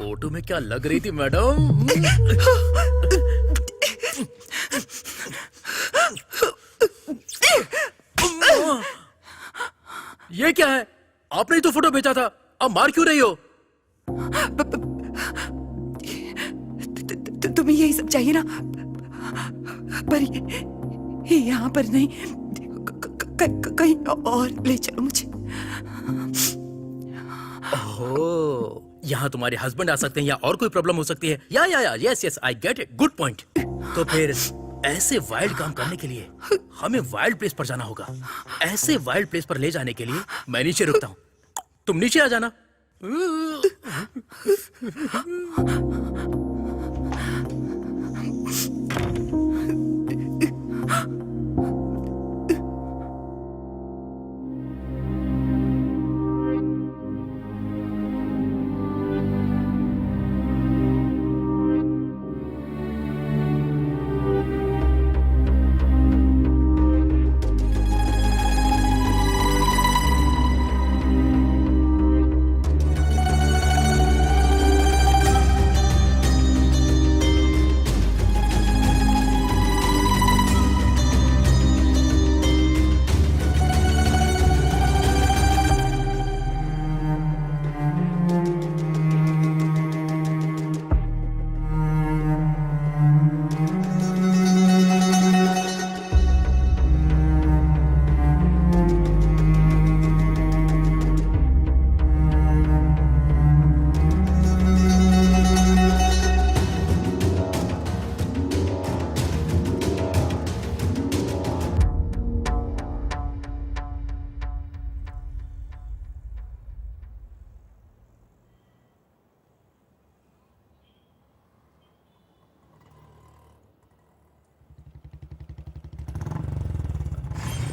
फोटो में क्या लग रही थी मैडम? ये क्या है? आपने ही तो फोटो भेजा था, अब मार क्यों रही हो? तुम्हें यही सब चाहिए ना, पर यहाँ पर नहीं, कहीं और ले चलो मुझे. ओह, यहाँ तुम्हारे हस्बैंड आ सकते हैं या और कोई प्रॉब्लम हो सकती है. या yes I get it, good point. तो फिर ऐसे वाइल्ड काम करने के लिए हमें वाइल्ड प्लेस पर जाना होगा. ऐसे वाइल्ड प्लेस पर ले जाने के लिए मैं नीचे रुकता हूँ, तुम नीचे आ जाना.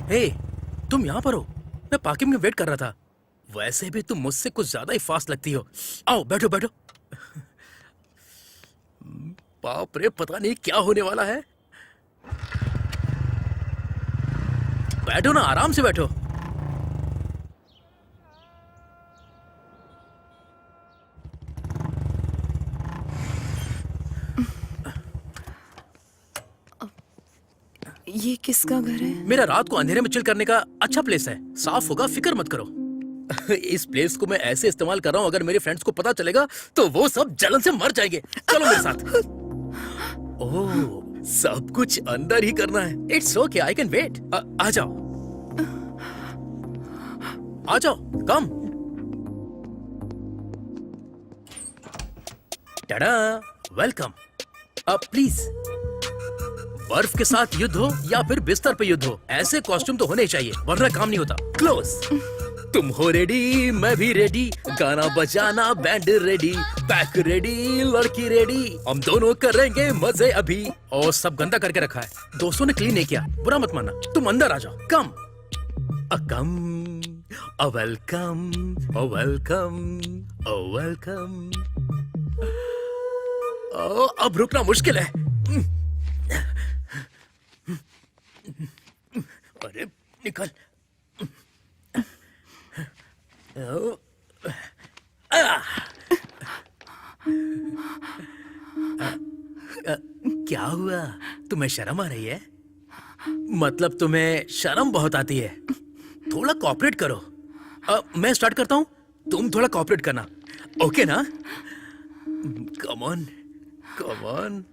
हे, तुम यहाँ पर हो? मैं पार्किंग में वेट कर रहा था। वैसे भी तुम मुझसे कुछ ज्यादा ही फास्ट लगती हो। आओ बैठो बैठो। बाप रे, पता नहीं क्या होने वाला है। बैठो ना, आराम से बैठो। ये किसका घर है? मेरा रात को अंधेरे में चिल करने का अच्छा प्लेस है। साफ होगा, फिक्र मत करो। इस प्लेस को मैं ऐसे इस्तेमाल कर रहा हूँ, अगर मेरे फ्रेंड्स को पता चलेगा तो वो सब जलन से मर जाएंगे। चलो मेरे साथ। ओह, सब कुछ अंदर ही करना है। It's okay, I can wait. आ जाओ, आ जाओ, कम। टाडा, वेलकम। प्लीज, बर्फ के साथ युद्ध हो या फिर बिस्तर पे युद्ध हो, ऐसे कॉस्ट्यूम तो होने ही चाहिए, वरना काम नहीं होता। क्लोज। तुम हो रेडी, मैं भी रेडी। गाना बजाना, बैंड रेडी, बैक रेडी, लड़की रेडी। हम दोनों करेंगे मजे अभी। और सब गंदा करके रखा है, दोस्तों ने क्लीन नहीं किया, बुरा मत मानना। तुम अंदर आ जाओ, कम। कम, वेलकम, वेलकम, वेलकम। अब रुकना मुश्किल है। अरे निकल। क्या हुआ? तुम्हें शर्म आ रही है? मतलब तुम्हें शर्म बहुत आती है? थोड़ा कोऑपरेट करो। मैं स्टार्ट करता हूँ, तुम थोड़ा कोऑपरेट करना, ओके ना? कम ऑन, कम ऑन।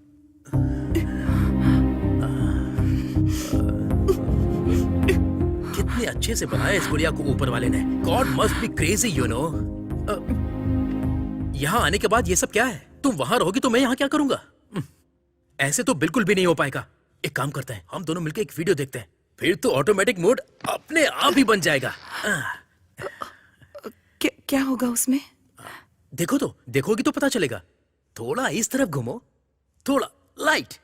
कितने अच्छे से बनाया इस गुड़िया को ऊपर वाले ने। God must be crazy, you know. यहाँ आने के बाद ये सब क्या है? तुम वहां रहोगी तो मैं यहाँ क्या करूंगा? ऐसे तो बिल्कुल भी नहीं हो पाएगा। एक काम करते हैं, हम दोनों मिलकर एक वीडियो देखते हैं, फिर तो ऑटोमेटिक मोड अपने आप ही बन जाएगा। क्या होगा उसमें? देखो तो, देखोगी तो पता चलेगा। थोड़ा इस तरफ घूमो, थोड़ा लाइट।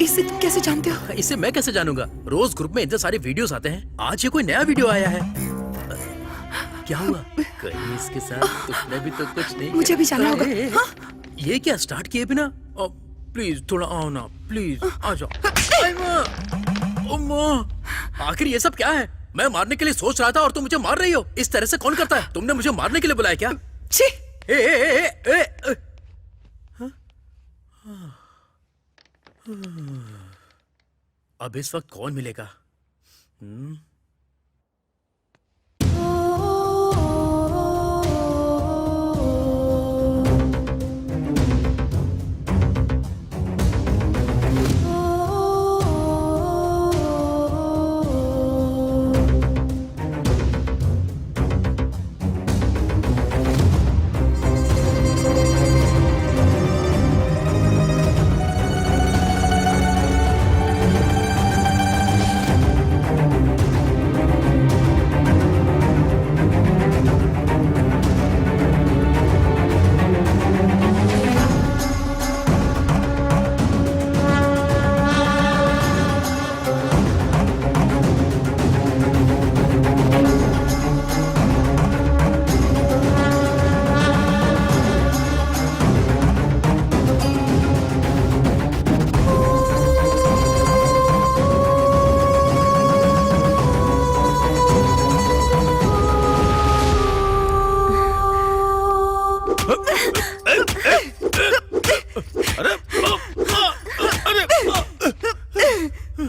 इसे तुम कैसे जानते हो? इसे मैं कैसे जानूंगा? रोज ग्रुप में इतने सारे वीडियोस आते हैं, आज ये कोई नया वीडियो आया है। क्या हुआ? कहीं इसके साथ तुमने भी तो कुछ नहीं? मुझे भी जाना होगा। हाँ? ये क्या स्टार्ट किए बिना? प्लीज थोड़ा आओ ना, प्लीज आ जाओ। आखिर ये सब क्या है? मैं मारने के लिए सोच रहा था और तुम मुझे मार रही हो। इस तरह से कौन करता है? तुमने मुझे मारने के लिए बुलाया क्या? अब इस वक्त कौन मिलेगा?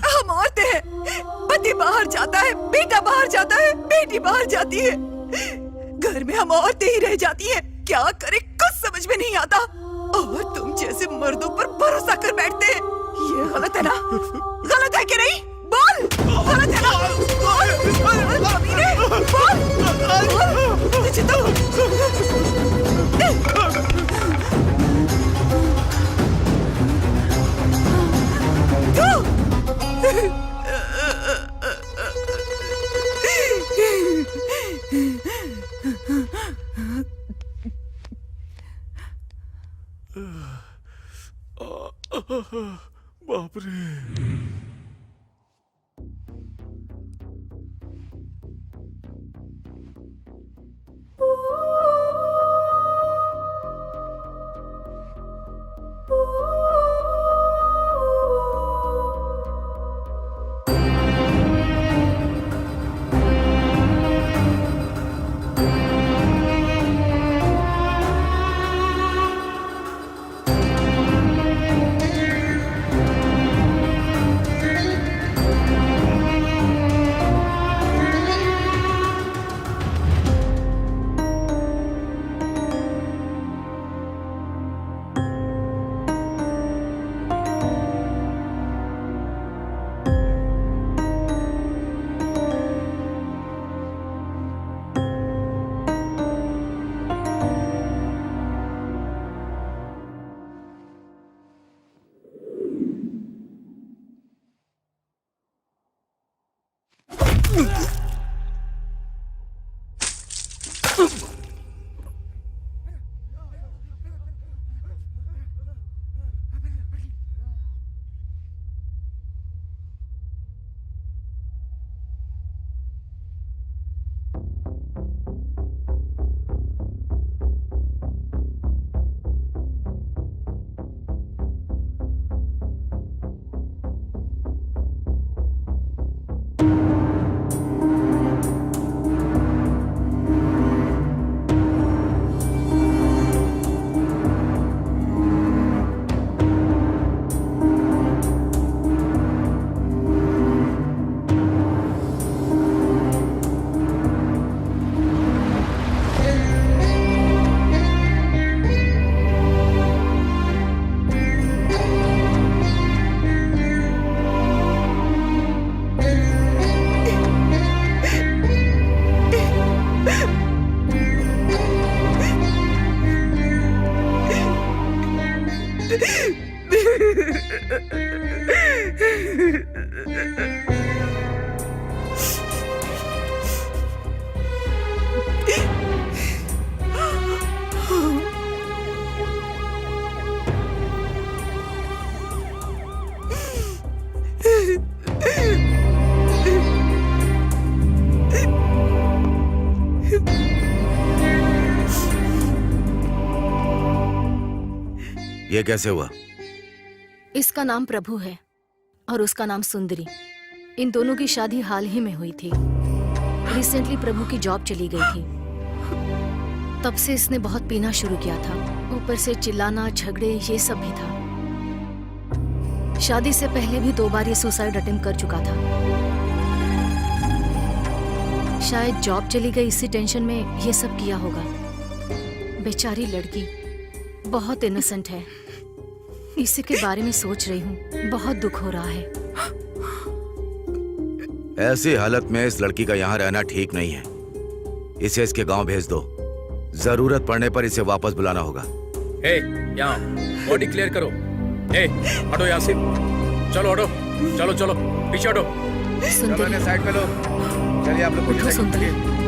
हम औरतें हैं, पति बाहर जाता है, बेटा बाहर जाता है, बेटी बाहर जाती है, घर में हम औरतें ही रह जाती हैं। क्या करें कुछ समझ में नहीं आता। और तुम जैसे मर्दों पर भरोसा कर बैठते हैं। ये गलत है ना? गलत है कि नहीं? बोल, गलत है। बाप रे। ये कैसे हुआ? इसका नाम प्रभु है और उसका नाम सुंदरी। इन दोनों की शादी हाल ही में हुई थी। रिसेंटली प्रभु की जॉब चली गई थी, तब से इसने बहुत पीना शुरू किया था। ऊपर से चिल्लाना, झगड़े, ये सब भी था। शादी से पहले भी 2 बार ये सुसाइड अटेम्प्ट कर चुका था। शायद जॉब चली गई, इसी टेंशन में ये सब किया होगा। बेचारी लड़की बहुत इनोसेंट है। इसी के बारे में सोच रही हूँ, बहुत दुख हो रहा है। ऐसी हालत में इस लड़की का यहाँ रहना ठीक नहीं है। इसे इसके गांव भेज दो। जरूरत पड़ने पर इसे वापस बुलाना होगा। ए, यहाँ बॉडी क्लियर करो। ए, हटो यहाँ से। चलो हटो, चलो चलो पीछे हटो। सुंदरी, साइड में लो। चलिए आप लोग उठो सुंदरी।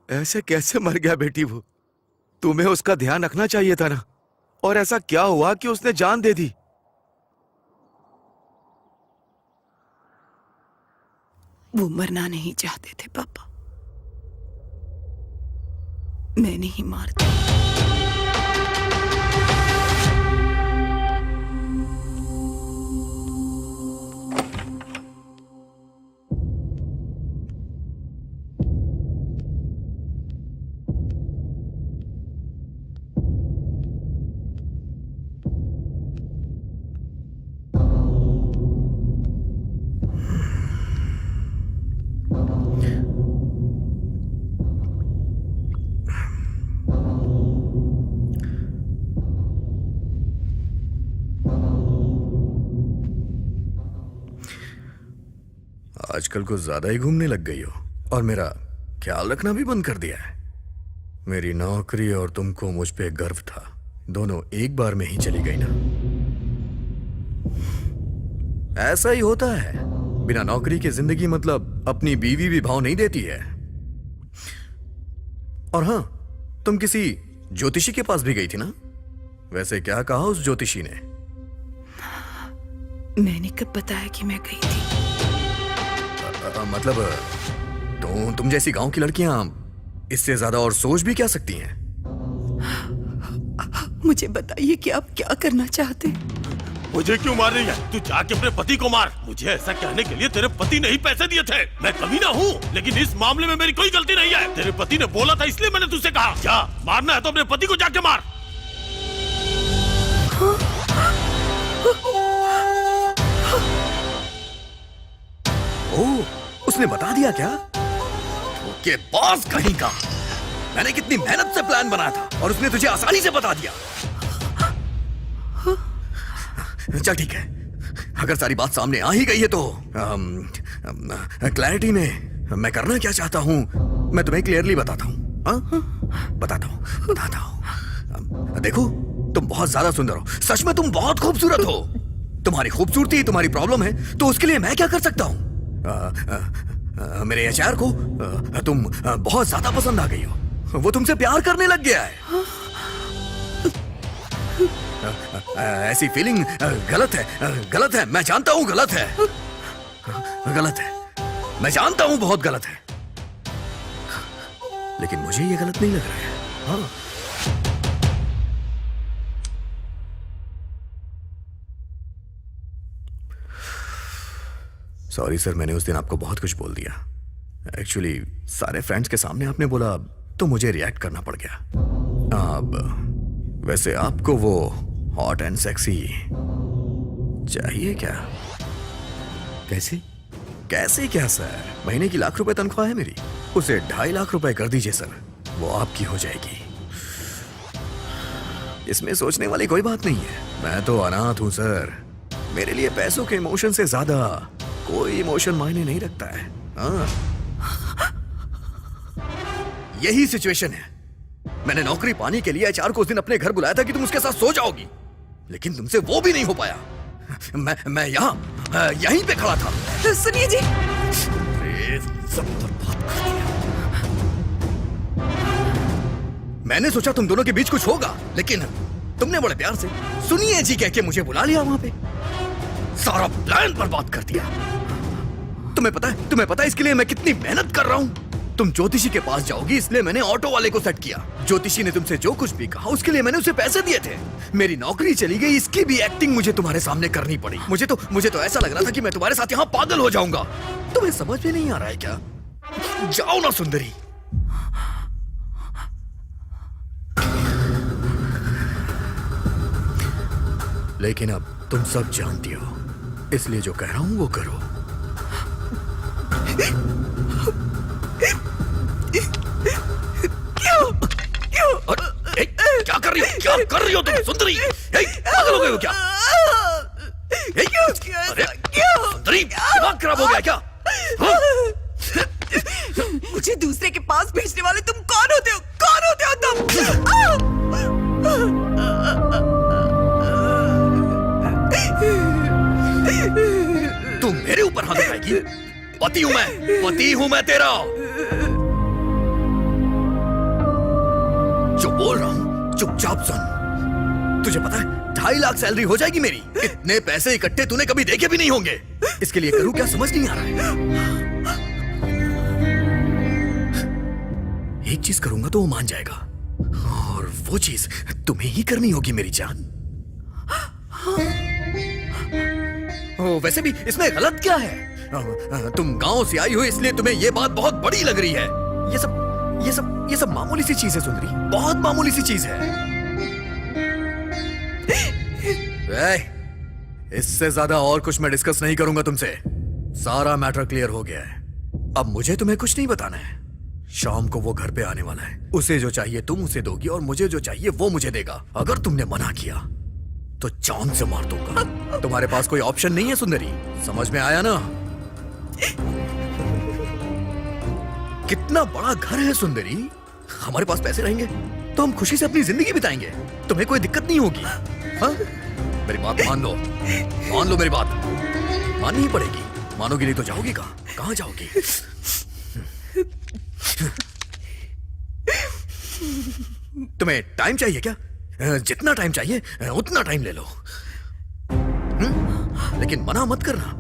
ऐसे कैसे मर गया बेटी वो? तुम्हें उसका ध्यान रखना चाहिए था ना। और ऐसा क्या हुआ कि उसने जान दे दी? वो मरना नहीं चाहते थे पापा, मैंने ही मार दिया। आजकल कुछ ज्यादा ही घूमने लग गई हो और मेरा ख्याल रखना भी बंद कर दिया है। मेरी नौकरी और तुमको मुझ पे गर्व था, दोनों एक बार में ही चली गई ना। ऐसा ही होता है, बिना नौकरी के जिंदगी मतलब अपनी बीवी भी भाव नहीं देती है। और हाँ, तुम किसी ज्योतिषी के पास भी गई थी ना? वैसे क्या कहा उस ज्योतिषी ने? मैंने कब बताया कि मैं गई थी? मतलब तुम जैसी गांव की लड़कियां इससे ज्यादा और सोच भी क्या सकती हैं? मुझे बताइए कि आप क्या करना चाहते हैं? मुझे क्यों मार रही है? तू जाके अपने पति को मार। मुझे ऐसा कहने के लिए तेरे पति ने ही पैसे दिए थे। मैं कमीना हूँ, लेकिन इस मामले में मेरी कोई गलती नहीं है। तेरे पति ने बोला था इसलिए मैंने तुझसे कहा, जा मारना है तो अपने पति को जाके मार। ओह, उसने बता दिया क्या? के बॉस कहीं का। मैंने कितनी मेहनत से प्लान बनाया था और उसने तुझे आसानी से बता दिया। चल ठीक है, अगर सारी बात सामने आ ही गई है तो क्लैरिटी में मैं करना क्या चाहता हूं मैं तुम्हें क्लियरली बताता हूं। बताता हूं। देखो, तुम बहुत ज्यादा सुंदर हो, सच में तुम बहुत खूबसूरत हो। तुम्हारी खूबसूरती तुम्हारी प्रॉब्लम है तो उसके लिए मैं क्या कर सकता हूं? मेरे एचआर को तुम बहुत ज्यादा पसंद आ गई हो, वो तुमसे प्यार करने लग गया है। ऐसी फीलिंग गलत है, मैं जानता हूं गलत है, मैं जानता हूं बहुत गलत है, लेकिन मुझे ये गलत नहीं लग रहा है। हाँ, सॉरी सर, मैंने उस दिन आपको बहुत कुछ बोल दिया। एक्चुअली सारे फ्रेंड्स के सामने आपने बोला तो मुझे रिएक्ट करना पड़ गया। अब वैसे आपको वो हॉट एंड सेक्सी चाहिए क्या? कैसे? कैसे क्या सर? महीने की ₹1,00,000 तनख्वाह है मेरी, उसे ₹2.5 लाख कर दीजिए सर, वो आपकी हो जाएगी। इसमें सोचने वाली कोई बात नहीं है, मैं तो अनाथ हूं सर। मेरे लिए पैसों के इमोशन से ज्यादा कोई इमोशन मायने नहीं रखता है। यही सिचुएशन है। मैंने नौकरी पाने के लिए एचआर को उस दिन अपने घर बुलाया था कि तुम उसके साथ सो जाओगी, लेकिन तुमसे वो भी नहीं हो पाया। मैं यहीं पे खड़ा था। सुनिए जी, सब बर्बाद कर दिया। मैंने सोचा तुम दोनों के बीच कुछ होगा, लेकिन तुमने बड़े प्यार से सुनिए जी कह के मुझे बुला लिया वहां पे, सारा प्लान बर्बाद कर दिया। तुम्हें पता है इसके लिए मैं कितनी मेहनत कर रहा हूं? तुम ज्योतिषी के पास जाओगी इसलिए मैंने ऑटो वाले को सेट किया। ज्योतिषी ने तुमसे जो कुछ भी कहा उसके लिए मैंने उसे पैसे दिए थे। मेरी नौकरी चली गई, इसकी भी एक्टिंग मुझे तुम्हारे सामने करनी पड़ी। मुझे तो ऐसा लग रहा था कि मैं तुम्हारे साथ यहाँ पागल हो जाऊंगा। तुम्हें समझ में नहीं आ रहा है क्या? जाओ ना सुंदरी। लेकिन अब तुम सब जानती हो, इसलिए जो कह रहा हूं वो करो। क्या कर रही हो तुम सुंदरी? पागल हो गए हो क्या? सुंदरी, दिमाग खराब हो गया क्या? मुझे दूसरे के पास भेजने वाले तुम कौन होते हो? कौन होते हो तुम? तुम मेरे ऊपर पर हाथ उठाएगी? पति हूं मैं तेरा। जो बोल रहा हूं चुपचाप सुन। तुझे पता है 2.5 लाख सैलरी हो जाएगी मेरी। इतने पैसे इकट्ठे तूने कभी देखे भी नहीं होंगे। इसके लिए करूं क्या समझ नहीं आ रहा है। एक चीज करूंगा तो वो मान जाएगा, और वो चीज तुम्हें ही करनी होगी मेरी जान। वैसे भी इसमें गलत क्या है? तुम गांव से आई हो इसलिए तुम्हें ये बात बहुत बड़ी लग रही है। ये सब मामूली सी चीज है सुंदरी, बहुत मामूली सी चीज है। इससे ज्यादा और कुछ मैं डिस्कस नहीं करूंगा तुमसे। सारा मैटर क्लियर हो गया है। अब मुझे तुम्हें कुछ नहीं बताना है। शाम को वो घर पे आने वाला है। उसे जो चाहिए तुम उसे दोगी और मुझे जो चाहिए वो मुझे देगा। अगर तुमने मना किया तो जान से मार दूंगा। तुम्हारे पास कोई ऑप्शन नहीं है सुंदरी, समझ में आया ना? कितना बड़ा घर है सुंदरी। हमारे पास पैसे रहेंगे तो हम खुशी से अपनी जिंदगी बिताएंगे। तुम्हें कोई दिक्कत नहीं होगी। हाँ? मेरी बात मान लो मेरी बात माननी ही पड़ेगी। मानोगी नहीं तो जाओगी कहाँ जाओगी? तुम्हें टाइम चाहिए क्या? जितना टाइम चाहिए उतना टाइम ले लो। लेकिन मना मत करना।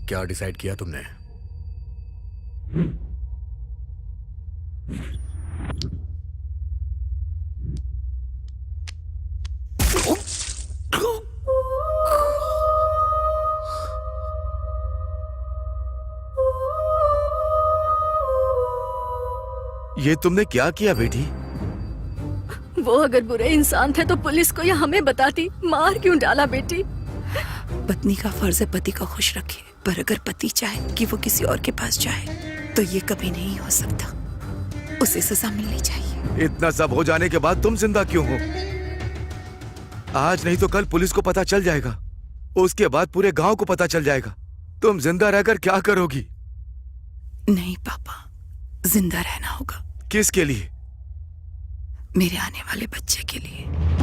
क्या डिसाइड किया तुमने? ये तुमने क्या किया बेटी? वो अगर बुरे इंसान थे तो पुलिस को या हमें बताती। मार क्यों डाला बेटी? पत्नी का फर्ज है पति को खुश रखे, पर अगर पति चाहे कि वो किसी और के पास जाए तो ये कभी नहीं हो सकता। उसे सजा मिलनी चाहिए। इतना सब हो जाने के बाद तुम जिंदा क्यों हो? आज नहीं तो कल पुलिस को पता चल जाएगा, उसके बाद पूरे गांव को पता चल जाएगा। तुम जिंदा रहकर क्या करोगी? नहीं पापा, जिंदा रहना होगा। किसके लिए? मेरे आने वाले बच्चे के लिए।